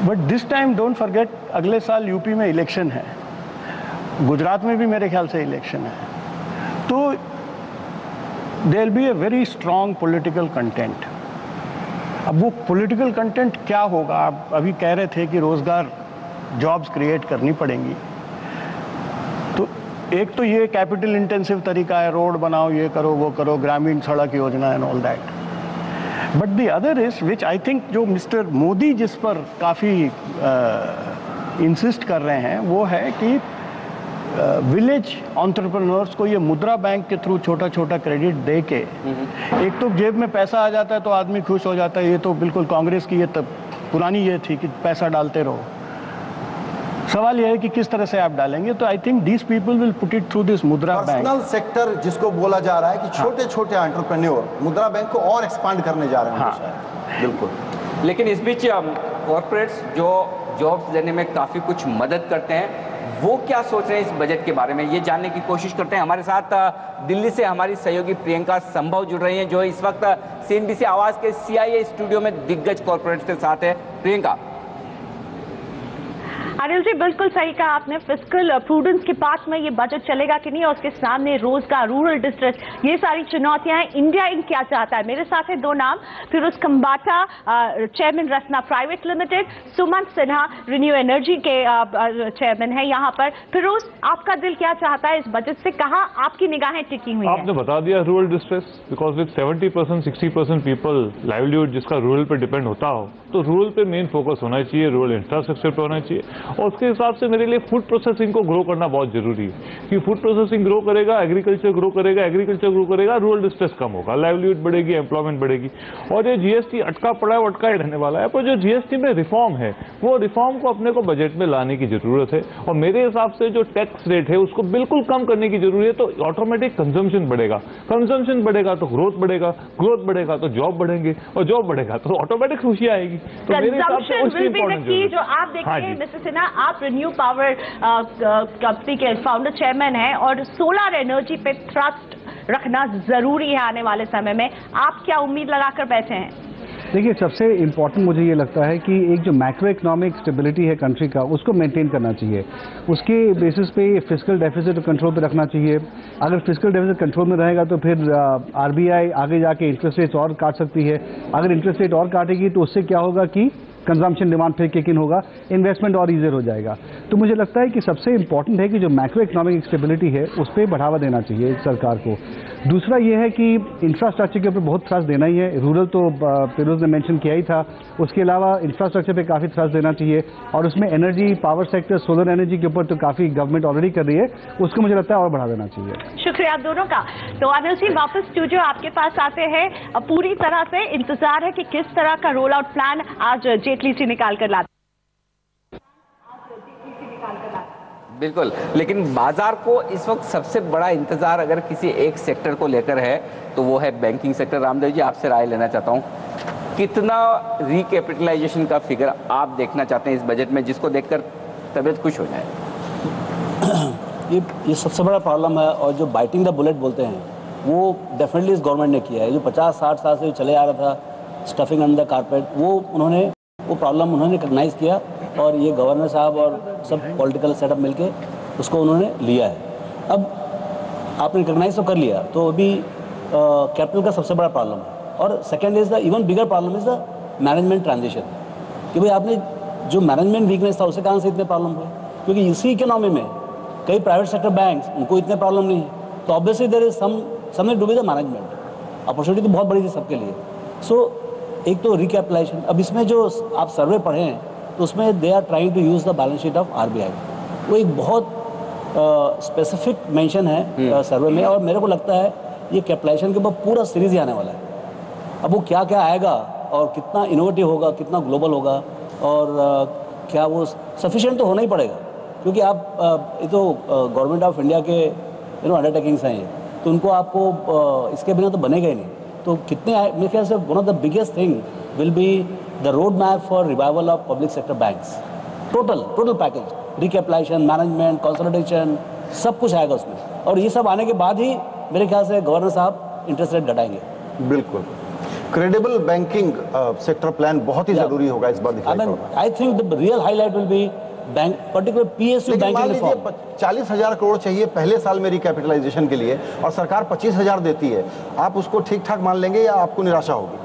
but this time don't forget अगले साल यूपी में इलेक्शन है, गुजरात में भी मेरे ख्याल से इलेक्शन है, तो there will be a very strong political content. अब वो पॉलिटिकल कंटेंट क्या होगा? आप अभी कह रहे थे कि रोजगार, जॉब्स क्रिएट करनी पड़ेंगी, तो एक तो ये कैपिटल इंटेंसिव तरीका है, रोड बनाओ, ये करो, वो करो, ग्रामीण सड़क योजना and all that. But the other is which I think जो मिस्टर मोदी जिस पर काफ़ी इंसिस्ट कर रहे हैं, वो है कि विलेज एंटरप्रेन्योर्स को ये मुद्रा बैंक के थ्रू छोटा छोटा क्रेडिट दे के, एक तो जेब में पैसा आ जाता है तो आदमी खुश हो जाता है। ये तो बिल्कुल कांग्रेस की ये तब पुरानी ये थी कि पैसा डालते रहो। सवाल यह है कि किस तरह से आप डालेंगे। तो I think these people will put it through this मुद्रा बैंक। पर्सनल सेक्टर जिसको बोला जा रहा है कि छोटे छोटे एंटरप्रेन्योर मुद्रा बैंक को और एक्सपांड करने जा रहे हैं। हाँ। बिल्कुल। लेकिन इस बीच कॉर्पोरेट्स जो जॉब्स देने में काफ़ी कुछ मदद करते हैं, वो क्या सोच रहे हैं इस बजट के बारे में, ये जानने की कोशिश करते हैं। हमारे साथ दिल्ली से हमारी सहयोगी प्रियंका संभव जुड़ रही हैं, जो इस वक्त CNBC आवाज़ के CIA स्टूडियो में दिग्गज कॉर्पोरेट्स के साथ है। प्रियंका। अनिल जी, बिल्कुल सही कहा आपने। फिस्कल प्रूडेंस के पास में ये बजट चलेगा कि नहीं, और उसके सामने रोजगार, रूरल डिस्ट्रेस, ये सारी चुनौतियां हैं। इंडिया इंक क्या चाहता है? मेरे साथ है 2 नाम, Firoz Khambata, chairman Rasna private limited, Sumant Sinha ReNew energy के चेयरमैन है यहाँ पर। फिरोज, आपका दिल क्या चाहता है इस बजट से? कहाँ आपकी निगाहें टिकी हुई हैं? आपने बता दिया, rural distress, because with 70% 60% people livelihood जिसका रूरल पे डिपेंड होता हो, तो रूरल पे मेन फोकस होना चाहिए, रूरल इंफ्रास्ट्रक्चर पे होना चाहिए। और उसके हिसाब से मेरे लिए फूड प्रोसेसिंग को ग्रो करना बहुत जरूरी है, कि फूड प्रोसेसिंग ग्रो करेगा, एग्रीकल्चर ग्रो करेगा, एग्रीकल्चर ग्रो करेगा, रूरल डिस्ट्रेस कम होगा, लाइवलीहुड बढ़ेगी, एम्प्लॉयमेंट बढ़ेगी। और ये GST अटका पड़ा है, वो अटका ही रहने वाला है। पर जो GST में रिफॉर्म है, वो रिफॉर्म को अपने को बजट में लाने की जरूरत है। और मेरे हिसाब से जो टैक्स रेट है उसको बिल्कुल कम करने की जरूरत है, तो ऑटोमेटिक कंजम्पशन बढ़ेगा, कंजम्पशन बढ़ेगा तो ग्रोथ बढ़ेगा, ग्रोथ बढ़ेगा तो जॉब बढ़ेंगे, और जॉब बढ़ेगा तो ऑटोमेटिक खुशी आएगी। तो मेरे हिसाब से उसकी इंपॉर्टेंस जो आप देखिए मिस्टर सिन्हा, आप रिन्यू पावर कंपनी के फाउंडर चेयरमैन हैं, और सोलर एनर्जी पे थ्रस्ट रखना जरूरी है आने वाले समय में। आप क्या उम्मीद लगाकर बैठे हैं? देखिए, सबसे इम्पॉर्टेंट मुझे ये लगता है कि एक जो मैक्रो इकोनॉमिक स्टेबिलिटी है कंट्री का, उसको मेंटेन करना चाहिए। उसके बेसिस पे फिजिकल डेफिसिट कंट्रोल पे रखना चाहिए। अगर फिजिकल डेफिसिट कंट्रोल में रहेगा तो फिर आरबीआई आगे जाके इंटरेस्ट रेट और काट सकती है। अगर इंटरेस्ट रेट और काटेगी तो उससे क्या होगा कि कंजम्पशन डिमांड फिर किक इन होगा, इन्वेस्टमेंट और ईजियर हो जाएगा। तो मुझे लगता है कि सबसे इंपॉर्टेंट है कि जो मैक्रो इकोनॉमिक स्टेबिलिटी है उस पर बढ़ावा देना चाहिए सरकार को। दूसरा ये है कि इंफ्रास्ट्रक्चर के ऊपर बहुत थ्रस्ट देना ही है। रूरल तो फिरोज ने मेंशन किया ही था, उसके अलावा इंफ्रास्ट्रक्चर पे काफ़ी थ्रस्ट देना चाहिए और उसमें energy, power sector, solar energy के ऊपर तो काफ़ी गवर्नमेंट ऑलरेडी कर रही है, उसको मुझे लगता है और बढ़ा देना चाहिए। शुक्रिया आप दोनों का। तो अनिल जी, वापस स्टूडियो आपके पास आते हैं। पूरी तरह से इंतजार है कि किस तरह का रोल आउट प्लान आज जेटली जी निकाल कर लाते। बिल्कुल, लेकिन बाजार को इस वक्त सबसे बड़ा इंतजार अगर किसी एक सेक्टर को लेकर है तो वो है बैंकिंग सेक्टर। रामदेव जी, आपसे राय लेना चाहता हूँ, कितना रिकैपिटलाइजेशन का फिगर आप देखना चाहते हैं इस बजट में जिसको देखकर तबीयत खुश हो जाए? ये सबसे बड़ा प्रॉब्लम है, और जो बाइटिंग द बुलेट बोलते हैं वो डेफिनेटली इस गवर्नमेंट ने किया है। जो 50-60 साल से चले आ रहा था स्टफिंग अंडर द कारपेट, वो प्रॉब्लम उन्होंने रिकग्नाइज किया और ये गवर्नर साहब और सब पॉलिटिकल सेटअप मिलके उसको उन्होंने लिया है। अब आपने रिकग्नाइज तो कर लिया, तो अभी कैपिटल का सबसे बड़ा प्रॉब्लम है। और second is the even bigger problem is the management transition, कि भाई आपने जो मैनेजमेंट वीकनेस था उसे कहाँ से इतने प्रॉब्लम हुए, क्योंकि इसी इकोनॉमी में कई प्राइवेट सेक्टर बैंक्स, उनको इतने प्रॉब्लम नहीं है, तो obviously there is something to be the management. Opportunity तो बहुत बड़ी थी सबके लिए। सो एक तो रिकैपिटलाइजेशन। अब इसमें जो आप सर्वे पढ़े हैं तो उसमें they are trying to use the balance sheet of RBI, वो एक बहुत स्पेसिफिक मेंशन है सर्वे में, और मेरे को लगता है ये कैपिटलाइजेशन के ऊपर पूरा सीरीज ही आने वाला है। अब वो क्या क्या आएगा और कितना इनोवेटिव होगा, कितना ग्लोबल होगा, और क्या वो सफिशिएंट तो होना ही पड़ेगा, क्योंकि आप ये तो गवर्नमेंट ऑफ इंडिया के अंडरटेकिंग्स हैं ये, तो उनको आपको इसके बिना तो बनेगा ही नहीं। तो कितने मेरे ख्याल से one of the biggest thing will be the road map for revival of public sector banks. Total package, recapitalisation, management, consolidation, सब कुछ आएगा उसमें, और ये सब आने के बाद ही मेरे ख्याल से गवर्नर साहब इंटरेस्ट रेट घटाएंगे। बिल्कुल, क्रेडिबल बैंकिंग सेक्टर प्लान बहुत ही जरूरी होगा इस बार। I think the real highlight will be bank, particular PSU banking reform. 40,000 crore चाहिए पहले साल में रिकैपिटलाइजेशन के लिए और सरकार 25,000 देती है, आप उसको ठीक ठाक मान लेंगे या आपको निराशा होगी?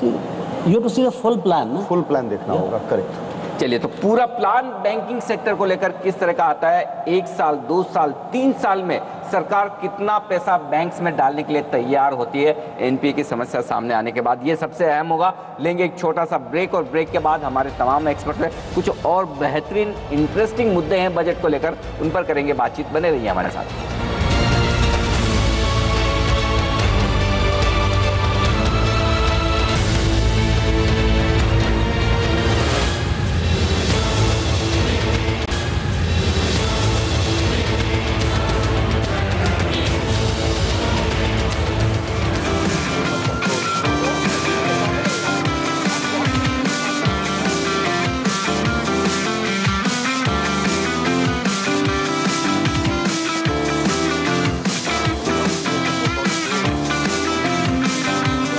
You have to see the full plan ना, फुल प्लान देखना होगा। करेक्ट। चलिए, तो पूरा प्लान बैंकिंग सेक्टर को लेकर किस तरह का आता है, 1 साल, 2 साल, 3 साल में सरकार कितना पैसा बैंक्स में डालने के लिए तैयार होती है एनपीए की समस्या सामने आने के बाद, ये सबसे अहम होगा। लेंगे एक छोटा सा ब्रेक, और ब्रेक के बाद हमारे तमाम एक्सपर्ट में कुछ और बेहतरीन इंटरेस्टिंग मुद्दे हैं बजट को लेकर, उन पर करेंगे बातचीत। बने रहिए हमारे साथ।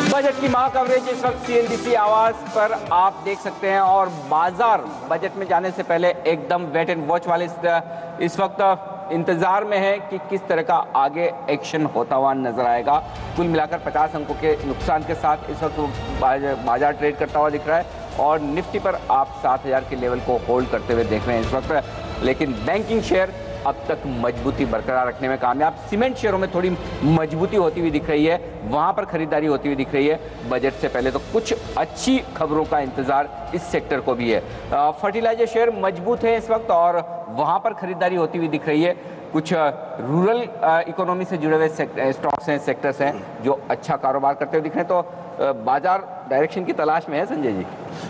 बजट की महा कवरेज इस वक्त सीएनबीसी आवाज पर आप देख सकते हैं, और बाजार बजट में जाने से पहले एकदम वेट एंड वॉच वाले इस वक्त इंतजार में है कि किस तरह का आगे एक्शन होता हुआ नजर आएगा। कुल मिलाकर 50 अंकों के नुकसान के साथ इस वक्त बाजार ट्रेड करता हुआ दिख रहा है, और निफ्टी पर आप 7,000 के लेवल को होल्ड करते हुए देख रहे हैं इस वक्त। लेकिन बैंकिंग शेयर अब तक मजबूती बरकरार रखने में कामयाब। सीमेंट शेयरों में थोड़ी मजबूती होती हुई दिख रही है, वहां पर खरीदारी होती हुई दिख रही है बजट से पहले। तो कुछ अच्छी खबरों का इंतजार इस सेक्टर को भी है। फर्टिलाइजर शेयर मजबूत है इस वक्त, और वहां पर खरीदारी होती हुई दिख रही है। कुछ रूरल इकोनॉमी से जुड़े हुए स्टॉक्स हैं, सेक्टर्स हैं जो अच्छा कारोबार करते हुए दिख रहे हैं। तो बाजार डायरेक्शन की तलाश में है संजय जी।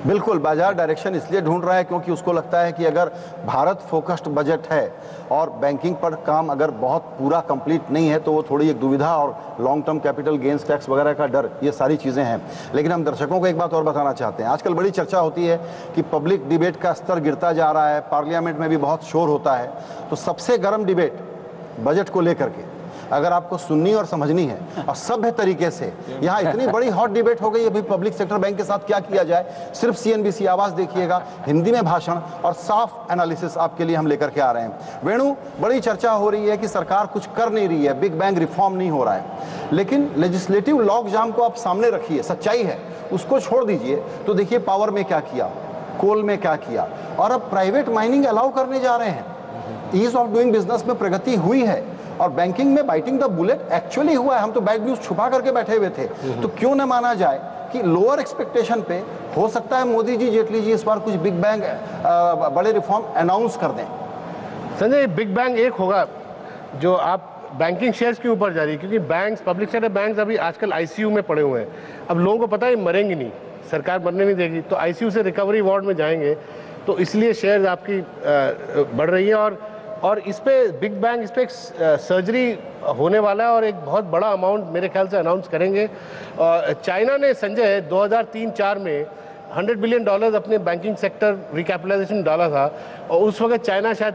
बिल्कुल, बाजार डायरेक्शन इसलिए ढूंढ रहा है क्योंकि उसको लगता है कि अगर भारत फोकस्ड बजट है और बैंकिंग पर काम अगर बहुत पूरा कंप्लीट नहीं है तो वो थोड़ी एक दुविधा और long term capital gains tax वगैरह का डर, ये सारी चीज़ें हैं। लेकिन हम दर्शकों को एक बात और बताना चाहते हैं। आजकल बड़ी चर्चा होती है कि पब्लिक डिबेट का स्तर गिरता जा रहा है, पार्लियामेंट में भी बहुत शोर होता है। तो सबसे गर्म डिबेट बजट को लेकर के अगर आपको सुननी और समझनी है और सभ्य तरीके से। यहाँ इतनी बड़ी हॉट डिबेट हो गई अभी पब्लिक सेक्टर बैंक के साथ क्या किया जाए। सिर्फ CNBC आवाज देखिएगा, हिंदी में भाषण और साफ एनालिसिस आपके लिए हम लेकर के आ रहे हैं। वेणु, बड़ी चर्चा हो रही है कि सरकार कुछ कर नहीं रही है, बिग बैंग रिफॉर्म नहीं हो रहा है, लेकिन लेजिस्लेटिव लॉक जाम को आप सामने रखिए, सच्चाई है, उसको छोड़ दीजिए। तो देखिए पावर में क्या किया, कोल में क्या किया, और अब प्राइवेट माइनिंग अलाउ करने जा रहे हैं। ईज ऑफ डूइंग बिजनेस में प्रगति हुई है और बैंकिंग में बाइटिंग द बुलेट एक्चुअली हुआ है। हम तो बैड न्यूज छुपा करके बैठे हुए थे, तो क्यों न माना जाए कि लोअर एक्सपेक्टेशन पे हो सकता है मोदी जी, जेटली जी इस बार कुछ बिग बैंग बड़े रिफॉर्म अनाउंस कर दें। संजय, बिग बैंग एक होगा जो आप बैंकिंग शेयर्स के ऊपर जा रही है, क्योंकि बैंक्स, पब्लिक सेक्टर बैंक्स अभी आजकल ICU में पड़े हुए हैं। अब लोगों को पता है मरेंगे नहीं, सरकार मरने नहीं देगी, तो ICU से रिकवरी वार्ड में जाएंगे, तो इसलिए शेयर्स आपकी बढ़ रही है। और इस पे बिग बैंग, इस पे एक सर्जरी होने वाला है और एक बहुत बड़ा अमाउंट मेरे ख्याल से अनाउंस करेंगे। चाइना ने संजय 2003-04 में $100 बिलियन अपने बैंकिंग सेक्टर रिकैपिटलाइजेशन डाला था, और उस वक्त चाइना शायद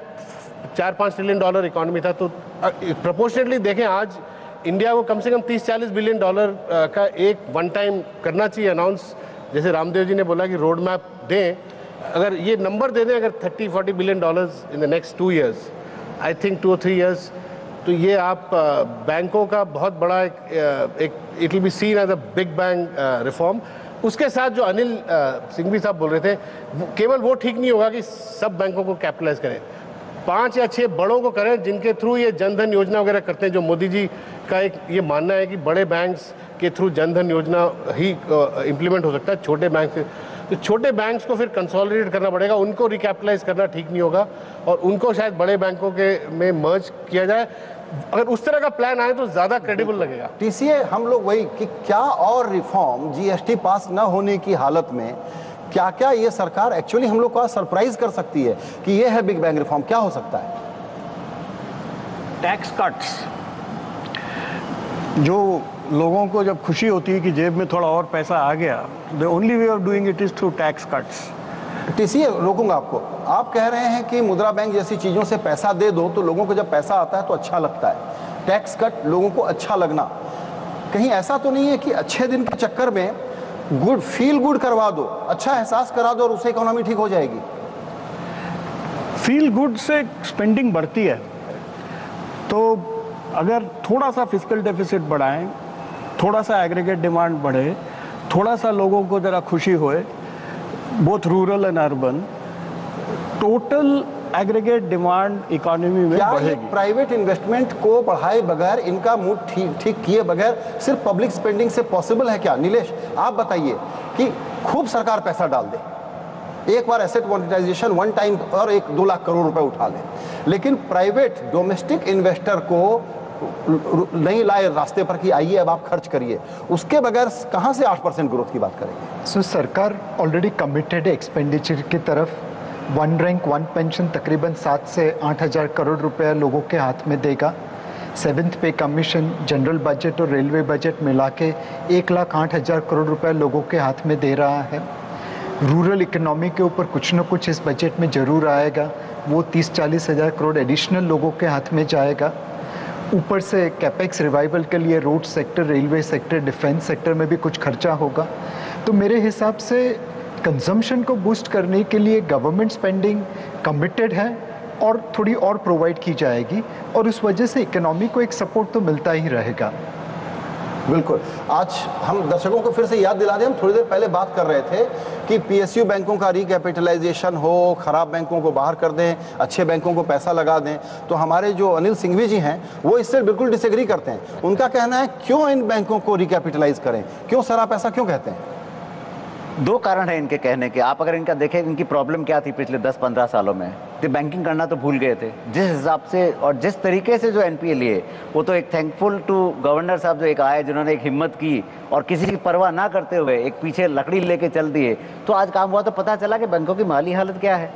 $4-5 ट्रिलियन इकॉनमी था। तो प्रोपोर्शनेटली देखें, आज इंडिया को कम से कम $30-40 बिलियन का एक वन टाइम करना चाहिए अनाउंस। जैसे रामदेव जी ने बोला कि रोड मैप दें, अगर ये नंबर दे दें, अगर $30-40 billion in the next 2 years, I think 2 or 3 years, तो ये आप बैंकों का बहुत बड़ा एक it will be seen as a big bang reform. उसके साथ जो अनिल सिंघवी साहब बोल रहे थे, केवल वो ठीक नहीं होगा कि सब बैंकों को कैपिटलाइज करें, 5 या 6 बड़ों को करें जिनके थ्रू ये जनधन योजना वगैरह करते हैं। जो मोदी जी का एक ये मानना है कि बड़े बैंक्स के थ्रू जनधन योजना ही इम्प्लीमेंट हो सकता है, छोटे बैंक से। तो छोटे बैंक्स को फिर कंसोलिडेट करना पड़ेगा, उनको रिकैपिटलाइज करना ठीक नहीं होगा, और उनको शायद बड़े बैंकों के में मर्ज किया जाए। अगर उस तरह का प्लान आए तो ज्यादा क्रेडिबल लगेगा। TCA हम लोग वही कि क्या और रिफॉर्म GST पास न होने की हालत में क्या क्या ये सरकार एक्चुअली हम लोग का सरप्राइज कर सकती है कि ये है बिग बैंग रिफॉर्म। क्या हो सकता है? टैक्स कट्स, जो लोगों को जब खुशी होती है कि जेब में थोड़ा और पैसा आ गया, the only way of doing it is through tax cuts. TCA रोकूंगा आपको, आप कह रहे हैं कि मुद्रा बैंक जैसी चीजों से पैसा दे दो तो लोगों को जब पैसा आता है तो अच्छा लगता है, टैक्स कट लोगों को अच्छा लगना, कहीं ऐसा तो नहीं है कि अच्छे दिन के चक्कर में गुड फील गुड करवा दो, अच्छा एहसास करा दो और उससे इकोनॉमी ठीक हो जाएगी? फील गुड से स्पेंडिंग बढ़ती है, तो अगर थोड़ा सा फिस्कल डेफिसिट बढ़ाएं, थोड़ा सा एग्रीगेट डिमांड बढ़े, थोड़ा सा लोगों को जरा खुशी होए, both rural and urban, total aggregate demand economy में बढ़ेगी। प्राइवेट इन्वेस्टमेंट को बढ़ाए बगैर, इनका मूड ठीक किए बगैर सिर्फ पब्लिक स्पेंडिंग से पॉसिबल है क्या? नीलेश, आप बताइए कि खूब सरकार पैसा डाल दे, एक बार एसेट मोनेटाइजेशन वन टाइम और 1-2 लाख करोड़ रुपए उठा ले, लेकिन प्राइवेट डोमेस्टिक इन्वेस्टर को नहीं लाए रास्ते पर कि आइए अब आप खर्च करिए, उसके बगैर कहां से 8% ग्रोथ की बात करेंगे? सो सरकार ऑलरेडी कमिटेड है एक्सपेंडिचर की तरफ। 1 रैंक 1 पेंशन तकरीबन 7 से 8 हज़ार करोड़ रुपया लोगों के हाथ में देगा। 7th पे कमीशन, जनरल बजट और रेलवे बजट मिला के 1,08,000 करोड़ रुपया लोगों के हाथ में दे रहा है। रूरल इकोनॉमी के ऊपर कुछ न कुछ इस बजट में ज़रूर आएगा, वो 30-40 हज़ार करोड़ एडिशनल लोगों के हाथ में जाएगा। ऊपर से कैपेक्स रिवाइवल के लिए road sector, railway sector, defence sector में भी कुछ खर्चा होगा। तो मेरे हिसाब से कंजम्पशन को बूस्ट करने के लिए गवर्नमेंट स्पेंडिंग कमिटेड है और थोड़ी और प्रोवाइड की जाएगी, और उस वजह से इकोनॉमी को एक सपोर्ट तो मिलता ही रहेगा। बिल्कुल। आज हम दर्शकों को फिर से याद दिला दें, हम थोड़ी देर पहले बात कर रहे थे कि PSU बैंकों का रिकैपिटलाइजेशन हो, खराब बैंकों को बाहर कर दें, अच्छे बैंकों को पैसा लगा दें। तो हमारे जो अनिल सिंघवी जी हैं वो इससे बिल्कुल डिसएग्री करते हैं। उनका कहना है क्यों इन बैंकों को रिकैपिटलाइज करें, क्यों सरा पैसा क्यों कहते हैं? 2 कारण है इनके कहने के। आप अगर इनका देखें, इनकी प्रॉब्लम क्या थी पिछले 10-15 सालों में, तो बैंकिंग करना तो भूल गए थे। जिस हिसाब से और जिस तरीके से जो NPA लिए, वो तो एक थैंकफुल टू गवर्नर साहब जो एक आए, जिन्होंने एक हिम्मत की और किसी की परवाह ना करते हुए एक पीछे लकड़ी लेके चल दिए, तो आज काम हुआ। तो पता चला कि बैंकों की माली हालत क्या है।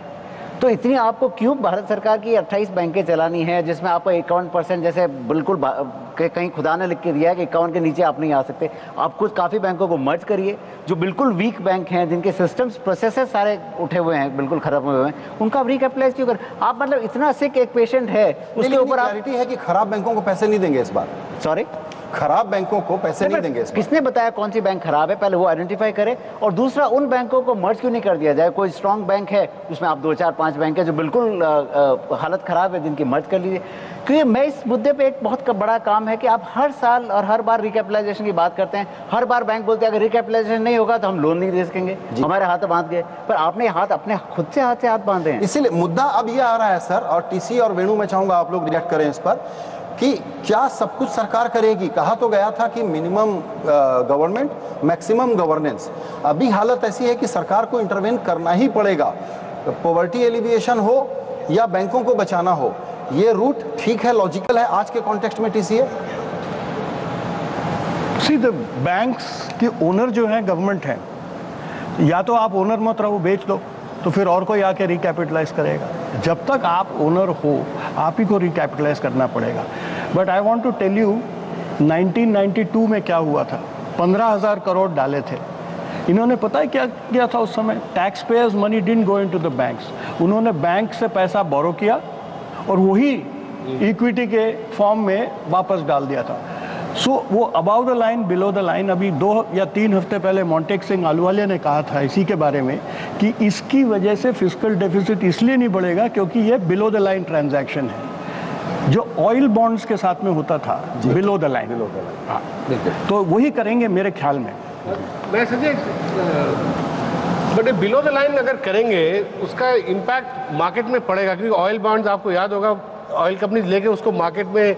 तो इतनी आपको क्यों भारत सरकार की 28 बैंकें चलानी है जिसमें आपको 51% जैसे बिल्कुल कहीं खुदा ने लिख के दिया है कि 51 के नीचे आप नहीं आ सकते। आप कुछ काफ़ी बैंकों को मर्ज करिए, जो बिल्कुल वीक बैंक हैं, जिनके सिस्टम्स प्रोसेसेस सारे उठे हुए हैं, बिल्कुल खराब हुए हैं, उनका आप रिकैपिटलाइज क्यों कर? आप मतलब इतना सिक एक पेशेंट है उसके ऊपर आप क्लैरिटी है कि खराब बैंकों को पैसे नहीं देंगे इस बार। सॉरी, खराब बैंकों को पैसे नहीं देंगे। किसने बताया कौन सी बैंक खराब है? पहले वो आइडेंटिफाई करे, और दूसरा उन बैंकों को मर्ज क्यों नहीं कर दिया जाए? कोई स्ट्रांग बैंक है उसमें आप 2, 4, 5 बैंक है जो बिल्कुल हालत खराब है, जिनकी मर्ज कर लीजिए। क्योंकि मैं इस मुद्दे पे एक बहुत बड़ा काम है कि आप हर साल और हर बार रिकैपिटलाइजेशन की बात करते हैं, हर बार बैंक बोलते हैं अगर रिकैपिटलाइजेशन नहीं होगा तो हम लोन नहीं दे सकेंगे, हमारे हाथ बांध गए। पर आपने हाथ अपने खुद से हाथ बांधे हैं। इसीलिए मुद्दा अब ये आ रहा है सर, और टीसी और वेणु मैं चाहूंगा आप लोग रिएक्ट करें इस पर कि क्या सब कुछ सरकार करेगी? कहा तो गया था कि मिनिमम गवर्नमेंट मैक्सिमम गवर्नेंस। अभी हालत ऐसी है कि सरकार को इंटरवेन करना ही पड़ेगा, पॉवर्टी एलिविएशन हो या बैंकों को बचाना हो। ये रूट ठीक है, लॉजिकल है आज के कॉन्टेक्स्ट में टीसीए। सी द बैंक्स की ओनर जो है गवर्नमेंट है, या तो आप ओनर मत रहो, बेच दो, तो फिर और कोई आके रिकैपिटलाइज करेगा। जब तक आप ओनर हो आप ही को रिकैपिटलाइज करना पड़ेगा। But I want to tell you 1992 में क्या हुआ था, 15,000 करोड़ डाले थे इन्होंने। पता है क्या किया था उस समय? Tax payers money didn't go into the banks. उन्होंने बैंक से पैसा बोरो किया और वही इक्विटी के फॉर्म में वापस डाल दिया था। सो वो about the line below the line. अभी 2 या 3 हफ्ते पहले मोंटेक सिंह आलूवालिया ने कहा था इसी के बारे में कि इसकी वजह से फिस्कल डेफिसिट इसलिए नहीं बढ़ेगा क्योंकि ये बिलो द लाइन ट्रांजैक्शन है, जो ऑयल बॉन्ड्स के साथ में होता था बिलो द लाइन। हाँ, तो वही करेंगे मेरे ख्याल में। मैं समझे, बट बिलो द लाइन अगर करेंगे उसका इम्पैक्ट मार्केट में पड़ेगा, क्योंकि ऑयल बॉन्ड्स आपको याद होगा ऑयल कंपनी लेके उसको मार्केट में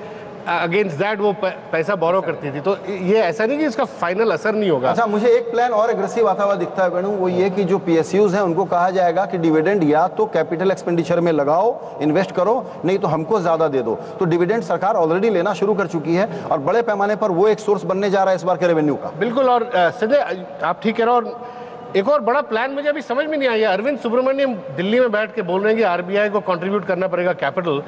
अगेंस्ट दैट वो पैसा बोरो करती थी। तो ये ऐसा नहीं कि इसका फाइनल असर नहीं होगा। अच्छा, मुझे एक प्लान और एग्रेसिव आता हुआ दिखता है वेणु, वो ये कि जो पीएसयूज हैं उनको कहा जाएगा कि डिविडेंड या तो कैपिटल एक्सपेंडिचर में लगाओ, इन्वेस्ट करो, नहीं तो हमको ज्यादा दे दो। तो डिविडेंड सरकार ऑलरेडी लेना शुरू कर चुकी है और बड़े पैमाने पर वो एक सोर्स बनने जा रहा है इस बार के रेवेन्यू का। बिल्कुल, और संजय आप ठीक कह रहे हो। और एक और बड़ा प्लान मुझे अभी समझ में नहीं आया, अरविंद सुब्रमण्यम दिल्ली में बैठ के बोल रहे हैं कि आरबीआई को कंट्रीब्यूट करना पड़ेगा कैपिटल।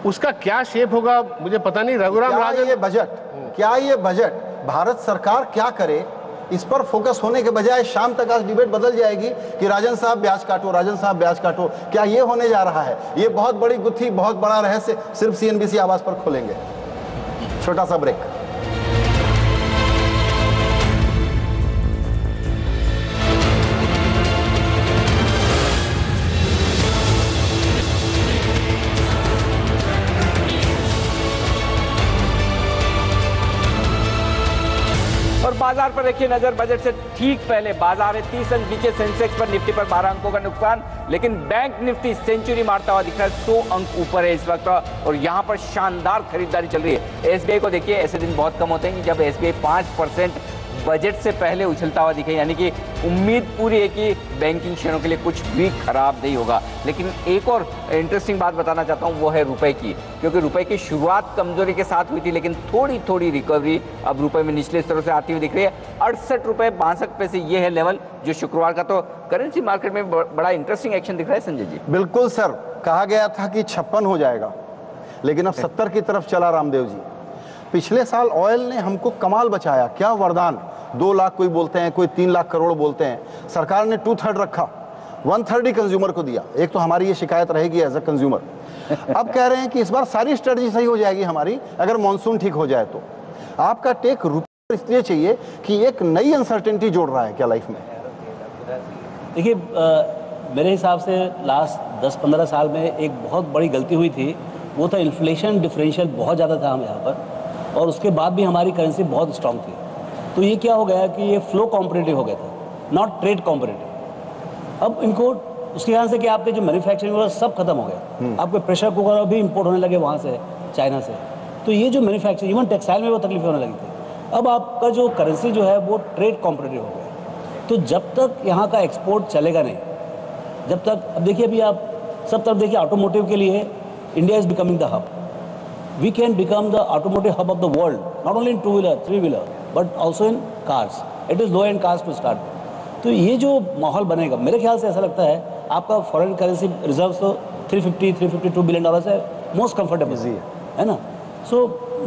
उसका क्या शेप होगा मुझे पता नहीं। रघुराम राजन, क्या ये बजट भारत सरकार क्या करे इस पर फोकस होने के बजाय शाम तक आज डिबेट बदल जाएगी कि राजन साहब ब्याज काटो, राजन साहब ब्याज काटो। क्या ये होने जा रहा है? ये बहुत बड़ी गुत्थी, बहुत बड़ा रहस्य सिर्फ सीएनबीसी आवाज पर खोलेंगे। छोटा सा ब्रेक। और बाजार पर रखिए नजर। बजट से ठीक पहले बाजार है 30 अंक नीचे, सेंसेक्स पर, निफ्टी पर 12 अंकों का नुकसान, लेकिन बैंक निफ्टी सेंचुरी मारता हुआ दिख रहा है, 100 अंक ऊपर है इस वक्त और यहां पर शानदार खरीदारी चल रही है। एसबीआई को देखिए, ऐसे दिन बहुत कम होते हैं कि जब एसबीआई 5% बजट से पहले उछलता हुआ दिखे, यानी कि उम्मीद पूरी है कि बैंकिंग शेयरों के लिए कुछ भी खराब नहीं होगा। लेकिन एक और इंटरेस्टिंग बात बताना चाहता हूं, वो है रुपए की, क्योंकि रुपए की शुरुआत कमजोरी के साथ हुई थी, लेकिन थोड़ी थोड़ी रिकवरी अब रुपए में निचले स्तरों से आती हुई दिख रही है। 68 रुपए 62 पैसे ये है लेवल जो शुक्रवार का। तो करेंसी मार्केट में बड़ा इंटरेस्टिंग एक्शन दिख रहा है संजय जी। बिल्कुल सर, कहा गया था कि 56 हो जाएगा, लेकिन अब 70 की तरफ चला रामदेव जी। पिछले साल ऑयल ने हमको कमाल बचाया, क्या वरदान। 2 लाख कोई बोलते हैं, कोई 3 लाख करोड़ बोलते हैं। सरकार ने 2/3 रखा, 1/3 ही कंज्यूमर को दिया। एक तो हमारी ये शिकायत रहेगी एज अ कंज्यूमर। अब कह रहे हैं कि इस बार सारी स्ट्रेटजी सही हो जाएगी हमारी अगर मॉनसून ठीक हो जाए तो। आपका टेक रुपये इसलिए चाहिए कि एक नई अनसर्टेनिटी जोड़ रहा है क्या लाइफ में? देखिए, मेरे हिसाब से लास्ट 10-15 साल में एक बहुत बड़ी गलती हुई थी, वो था इन्फ्लेशन डिफरेंशियल बहुत ज़्यादा था हम यहाँ पर, और उसके बाद भी हमारी करेंसी बहुत स्ट्रांग थी। तो ये क्या हो गया कि ये फ्लो कॉम्पिटिटिव हो गया था, नॉट ट्रेड कॉम्पिटिटिव। अब इनको उसके यहाँ से कि आपके जो मैन्युफैक्चरिंग वगैरह सब खत्म हो गया। आपके प्रेशर कुकर भी इंपोर्ट होने लगे वहाँ से, चाइना से। तो ये जो मैन्युफैक्चरिंग, इवन टेक्सटाइल में वो तकलीफ होने लगी थी। अब आपका जो करेंसी जो है वो ट्रेड कॉम्पिटिटिव हो गया। तो जब तक यहाँ का एक्सपोर्ट चलेगा नहीं, जब तक, अब देखिए अभी आप सब तरफ देखिए, ऑटोमोटिव के लिए India is becoming the hub. We can become the automotive hub of the world, not only in 2-wheeler, 3-wheeler, but also in cars. It is low-end cars to start. तो ये जो माहौल बनेगा, मेरे ख्याल से ऐसा लगता है आपका फॉरेन करेंसी रिजर्व तो 352 बिलियन डॉलर है, मोस्ट कंफर्टेबल है ना। सो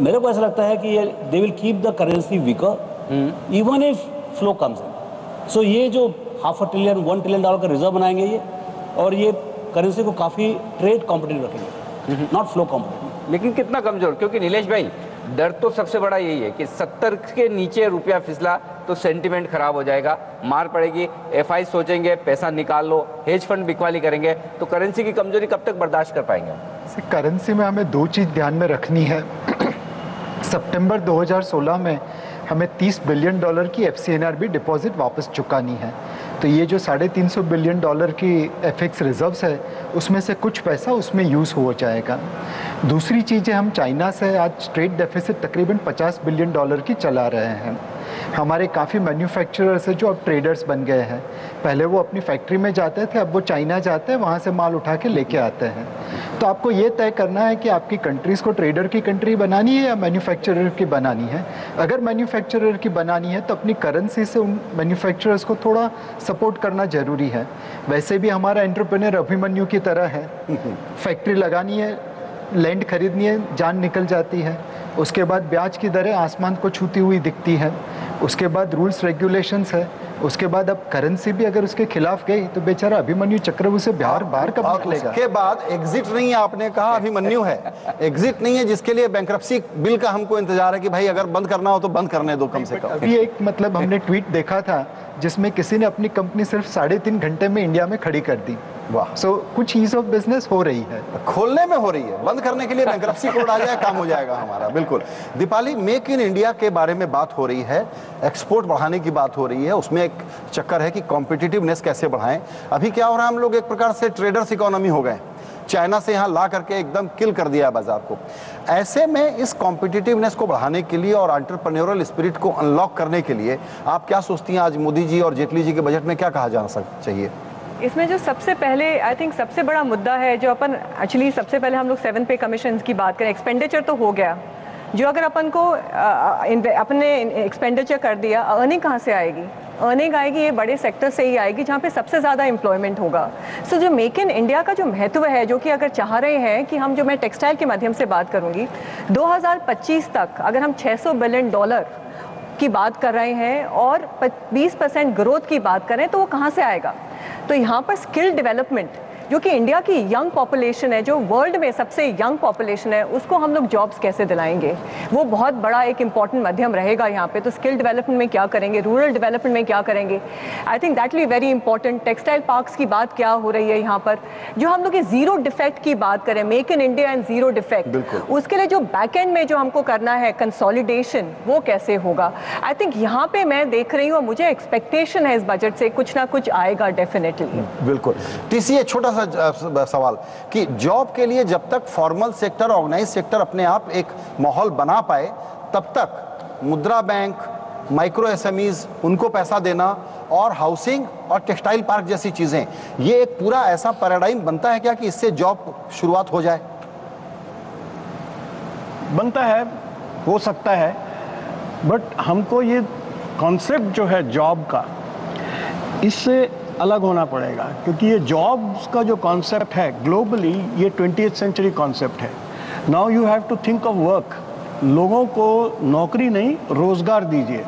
मेरे को ऐसा लगता है कि ये they will keep the currency weaker even if flow comes in. So ये जो $500 ट्रिलियन $1 ट्रिलियन का रिजर्व बनाएंगे ये, और ये करेंसी को काफ़ी ट्रेड कॉम्पिटिटिव रखेंगे, नॉट फ्लो कॉम्पिटिटिव। लेकिन कितना कमजोर, क्योंकि नीलेश भाई डर तो सबसे बड़ा यही है कि 70 के नीचे रुपया फिसला तो सेंटिमेंट खराब हो जाएगा, मार पड़ेगी, एफआई सोचेंगे पैसा निकाल लो, हेज फंड बिकवाली करेंगे, तो करेंसी की कमजोरी कब तक बर्दाश्त कर पाएंगे? करेंसी में हमें दो चीज़ ध्यान में रखनी है। सितंबर 2016 में हमें $30 बिलियन की FCNRB डिपॉजिट वापस चुकानी है, तो ये जो $350 बिलियन की FX रिजर्व्स है उसमें से कुछ पैसा उसमें यूज़ हो जाएगा। दूसरी चीज़ है, हम चाइना से आज ट्रेड डेफिसिट तकरीबन $50 बिलियन की चला रहे हैं। हमारे काफ़ी मैन्युफैक्चरर्स है जो अब ट्रेडर्स बन गए हैं। पहले वो अपनी फैक्ट्री में जाते थे, अब वो चाइना जाते हैं, वहाँ से माल उठा के लेके आते हैं। तो आपको ये तय करना है कि आपकी कंट्रीज़ को ट्रेडर की कंट्री बनानी है या मैन्युफैक्चरर की बनानी है। अगर मैन्युफैक्चरर की बनानी है तो अपनी करेंसी से उन मैन्युफैक्चरर्स को थोड़ा सपोर्ट करना ज़रूरी है। वैसे भी हमारा एंटरप्रेन्योर अभिमन्यु की तरह है, फैक्ट्री लगानी है, लैंड खरीदनी है, जान निकल जाती है, उसके बाद ब्याज की दरें आसमान को छूती हुई दिखती है, उसके बाद रूल्स रेगुलेशंस है, उसके बाद अब करेंसी भी अगर उसके खिलाफ गई तो बेचारा अभिमन्यु चक्रवर्ती से बाहर कब निकलेगा? उसके बाद एग्जिट नहीं है, आपने कहा अभिमन्यु है, एग्जिट नहीं है जिसके लिए बैंक्रप्सी बिल का हमको इंतजार है कि भाई अगर बंद करना हो तो बंद करने दो कम से कम। अभी एक मतलब हमने ट्वीट देखा था जिसमें किसी ने अपनी कंपनी सिर्फ 3.5 घंटे में इंडिया में खड़ी कर दी। वाह। सो कुछ ईज ऑफ बिजनेस हो रही है, खोलने में हो रही है, बंद करने के लिए बैंक्रप्सी कोड आ जाए, काम हो जाएगा हमारा। बिल्कुल दीपाली, मेक इन इंडिया के बारे में बात हो रही है, एक्सपोर्ट बढ़ाने की बात हो रही है, उसमें एक चक्कर है कि कॉम्पिटिटिवनेस कैसे बढ़ाएं। अभी क्या हो रहा है, हम लोग एक प्रकार से ट्रेडर्स इकोनॉमी हो गए, चाइना से यहाँ ला करके एकदम किल कर दिया बाजार को। ऐसे में इस कॉम्पिटिटिवनेस को बढ़ाने के लिए और एंटरप्रेन्योरल स्पिरिट को अनलॉक करने के लिए आप क्या सोचती हैं, आज मोदी जी और जेटली जी के बजट में क्या कहा जाना चाहिए? इसमें जो सबसे पहले आई थिंक सबसे बड़ा मुद्दा है जो अपन एक्चुअली सबसे पहले हम लोग 7 पे कमीशन की बात करें, एक्सपेंडिचर तो हो गया, जो अगर अपन को अपने एक्सपेंडिचर कर दिया, अर्निंग कहाँ से आएगी? अर्निंग आएगी ये बड़े सेक्टर से ही आएगी जहाँ पे सबसे ज़्यादा एम्प्लॉयमेंट होगा। सो जो मेक इन इंडिया का जो महत्व है, जो कि अगर चाह रहे हैं कि हम, जो मैं टेक्सटाइल के माध्यम से बात करूँगी, 2025 तक अगर हम $600 बिलियन की बात कर रहे हैं और 20% ग्रोथ की बात करें तो वो कहाँ से आएगा? तो यहाँ पर स्किल डेवलपमेंट, जो कि इंडिया की यंग पॉपुलेशन है, जो वर्ल्ड में सबसे यंग पॉपुलेशन है, उसको हम लोग जॉब्स कैसे दिलाएंगे, वो बहुत बड़ा एक इंपॉर्टेंट माध्यम रहेगा यहाँ पे। तो स्किल डेवलपमेंट में क्या करेंगे, रूरल डेवलपमेंट में क्या करेंगे, I think that will be very important. Textile parks की बात क्या हो रही है यहाँ पर, जो हम लोग जीरो डिफेक्ट की बात करें, make in India and zero defect, उसके लिए जो बैक एंड में जो हमको करना है कंसोलिडेशन, वो कैसे होगा? आई थिंक यहाँ पे मैं देख रही हूँ और मुझे एक्सपेक्टेशन है इस बजट से कुछ ना कुछ आएगा डेफिनेटली। बिल्कुल। टीसीए, छोटा सवाल कि जॉब के लिए जब तक फॉर्मल सेक्टर, ऑर्गेनाइज सेक्टर अपने आप एक माहौल बना पाए, तब तक मुद्रा बैंक, माइक्रो एसएमईज, उनको पैसा देना और हाउसिंग और टेक्सटाइल पार्क जैसी चीजें, ये एक पूरा ऐसा पैराडाइम बनता है क्या कि इससे जॉब शुरुआत हो जाए? बनता है, हो सकता है, बट हमको ये कॉन्सेप्ट जो है जॉब का, इससे अलग होना पड़ेगा, क्योंकि ये जॉब्स का जो कॉन्सेप्ट है ग्लोबली, ये 20th सेंचुरी कॉन्सेप्ट है। Now you have to think of work, लोगों को नौकरी नहीं रोजगार दीजिए,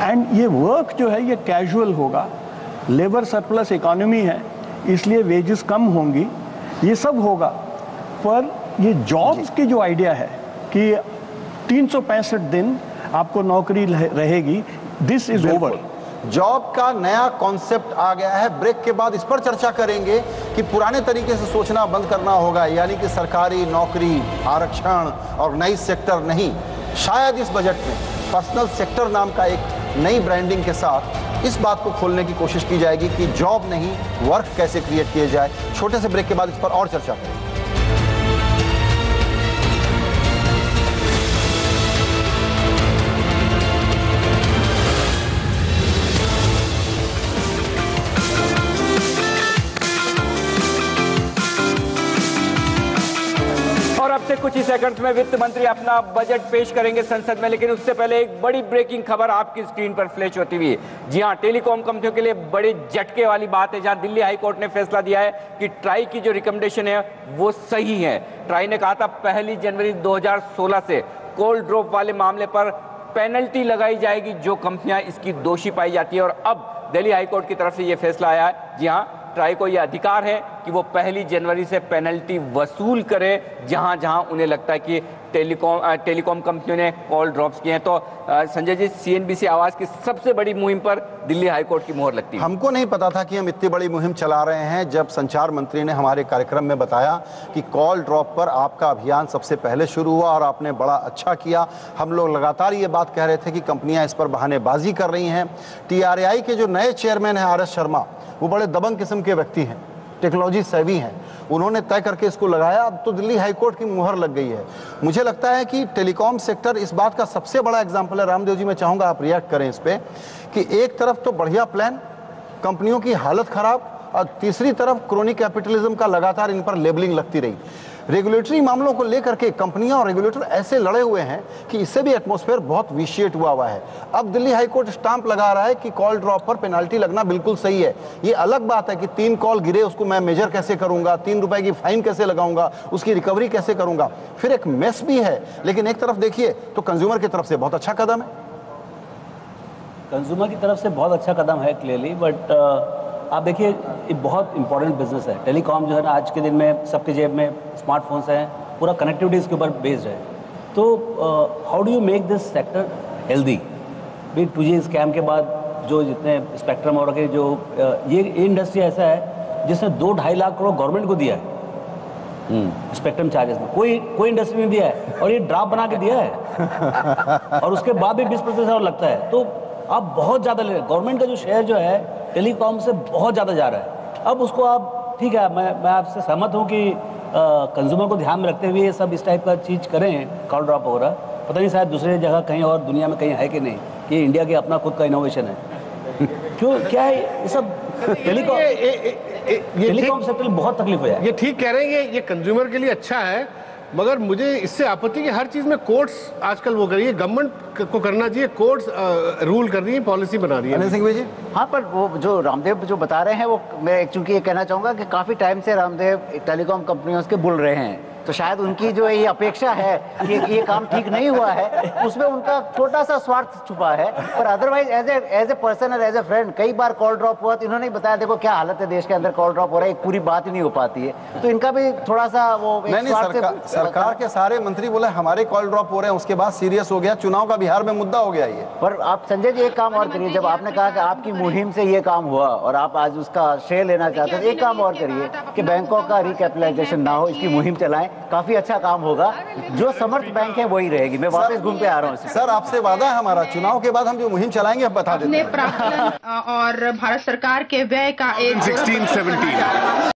एंड ये वर्क जो है ये कैजुअल होगा, लेबर सरप्लस इकोनॉमी है इसलिए वेजेस कम होंगी, ये सब होगा। पर ये जॉब्स की जो आइडिया है कि 365 दिन आपको नौकरी रहेगी, दिस इज ओवर। जॉब का नया कॉन्सेप्ट आ गया है। ब्रेक के बाद इस पर चर्चा करेंगे कि पुराने तरीके से सोचना बंद करना होगा, यानी कि सरकारी नौकरी, आरक्षण, ऑर्गेनाइज सेक्टर नहीं। शायद इस बजट में पर्सनल सेक्टर नाम का एक नई ब्रांडिंग के साथ इस बात को खोलने की कोशिश की जाएगी कि जॉब नहीं, वर्क कैसे क्रिएट किए जाए। छोटे से ब्रेक के बाद इस पर और चर्चा करेंगे। से कुछ ही सेकंड्स में वित्त मंत्री अपना बजट पेश करेंगे संसद में, लेकिन उससे पहले एक बड़ी ब्रेकिंग खबर आपकी स्क्रीन पर फ्लैश होती हुई। जी हां, टेलीकॉम कंपनियों के लिए बड़े झटके वाली बात है, जहां दिल्ली हाई कोर्ट ने फैसला दिया है कि ट्राई की जो रिकमेंडेशन है वो सही है। ट्राई ने कहा था 1 जनवरी 2016 से कॉल ड्रॉप वाले मामले पर पेनल्टी लगाई जाएगी जो कंपनियां इसकी दोषी पाई जाती है, और अब दिल्ली हाई कोर्ट की तरफ से यह फैसला आया है। जी हां, ट्राई को यह अधिकार है कि वो 1 जनवरी से पेनल्टी वसूल करे जहां जहां उन्हें लगता है कि टेलीकॉम कंपनियों ने कॉल ड्रॉप्स किए हैं। तो संजय जी, सीएनबीसी आवाज की सबसे बड़ी मुहिम पर दिल्ली हाई कोर्ट की मोहर लगती है। हमको नहीं पता था कि हम इतनी बड़ी मुहिम चला रहे हैं। जब संचार मंत्री ने हमारे कार्यक्रम में बताया कि कॉल ड्रॉप पर आपका अभियान सबसे पहले शुरू हुआ और आपने बड़ा अच्छा किया, हम लोग लगातार ये बात कह रहे थे कि कंपनियां इस पर बहानेबाजी कर रही हैं। TRAI के जो नए चेयरमैन हैं RS शर्मा, वो बड़े दबंग किस्म के व्यक्ति हैं, टेक्नोलॉजी सेवी हैं, उन्होंने तय करके इसको लगाया। अब तो दिल्ली हाई कोर्ट की मुहर लग गई है। मुझे लगता है कि टेलीकॉम सेक्टर इस बात का सबसे बड़ा एग्जाम्पल है। रामदेव जी, मैं चाहूँगा आप रिएक्ट करें इस पे कि एक तरफ तो बढ़िया प्लान, कंपनियों की हालत खराब, और तीसरी तरफ क्रोनिक कैपिटलिज्म का लगातार इन पर लेबलिंग लगती रही। रेगुलेटरी मामलों को लेकर के कंपनियां और रेगुलेटर ऐसे लड़े हुए हैं कि इससे भी एटमॉस्फेयर बहुत विशिएट हुआ है। अब दिल्ली हाई कोर्ट स्टाम्प लगा रहा है कि कॉल ड्रॉप पर पेनाल्टी लगना बिल्कुल सही है। ये अलग बात है कि 3 कॉल गिरे, उसको मैं मेजर कैसे करूंगा, 3 रुपए की फाइन कैसे लगाऊंगा, उसकी रिकवरी कैसे करूंगा, फिर एक मेस भी है। लेकिन एक तरफ देखिए तो कंज्यूमर की तरफ से बहुत अच्छा कदम है। कंज्यूमर की तरफ से बहुत अच्छा कदम है क्लियरली, बट आप देखिए ये बहुत इंपॉर्टेंट बिजनेस है। टेलीकॉम जो है ना, आज के दिन में सबके जेब में स्मार्टफोन्स हैं, पूरा कनेक्टिविटी इसके ऊपर बेस्ड है। तो how do you make this sector healthy? भी 2G स्कैम के बाद जो जितने स्पेक्ट्रम और के जो ये इंडस्ट्री ऐसा है जिसने 2-2.5 लाख करोड़ गवर्नमेंट को दिया है स्पेक्ट्रम चार्जेस में, कोई इंडस्ट्री ने दिया है, और ये ड्राफ्ट बना के दिया है और उसके बाद भी 20% और लगता है। तो आप बहुत ज़्यादा ले रहे हैं, गवर्नमेंट का जो शेयर जो है टेलीकॉम से बहुत ज़्यादा जा रहा है। अब उसको आप, ठीक है, मैं आपसे सहमत हूँ कि कंज्यूमर को ध्यान में रखते हुए ये सब इस टाइप का चीज़ करें, कॉल ड्रॉप हो रहा है। पता नहीं शायद दूसरी जगह कहीं और दुनिया में कहीं है कि नहीं, कि इंडिया के अपना खुद का इनोवेशन है। क्यों, क्या है ये सब? टेलीकॉम सेक्टर में बहुत तकलीफ हो जाए। ये ठीक कह रहे हैं, ये कंज्यूमर के लिए अच्छा है, मगर मुझे इससे आपत्ति कि हर चीज में कोर्ट्स आजकल वो करिए, गवर्नमेंट को करना चाहिए, कोर्ट्स रूल कर रही है, पॉलिसी बना रही है। अनिल सिंह जी, हाँ, पर वो जो रामदेव जो बता रहे हैं वो मैं चूंकि ये कहना चाहूँगा कि काफ़ी टाइम से रामदेव टेलीकॉम कंपनियों के बुल रहे हैं, तो शायद उनकी जो ये अपेक्षा है कि ये काम ठीक नहीं हुआ है, उसमें उनका छोटा सा स्वार्थ छुपा है। पर अदरवाइज एज ए पर्सन और एज ए फ्रेंड कई बार कॉल ड्रॉप हुआ तो इन्होंने बताया देखो क्या हालत है देश के अंदर, कॉल ड्रॉप हो रहा है, एक पूरी बात ही नहीं हो पाती है। तो इनका भी थोड़ा सा वो नहीं, सरकार के सारे मंत्री बोले हमारे कॉल ड्रॉप हो रहे हैं, उसके बाद सीरियस हो गया, चुनाव का बिहार में मुद्दा हो गया ये। पर आप संजय जी एक काम और करिए, जब आपने कहा कि आपकी मुहिम से ये काम हुआ और आप आज उसका श्रेय लेना चाहते हैं, एक काम और करिए कि बैंकों का रिकैपिटलाइजेशन ना हो, इसकी मुहिम चलाएं, काफी अच्छा काम होगा। जो समर्थ बैंक है वही रहेगी। मैं वापस घूम के आ रहा हूँ सर, आपसे वादा है हमारा, चुनाव के बाद हम जो मुहिम चलाएंगे आप बता देते हैं। और भारत सरकार के व्यय का एक 16-17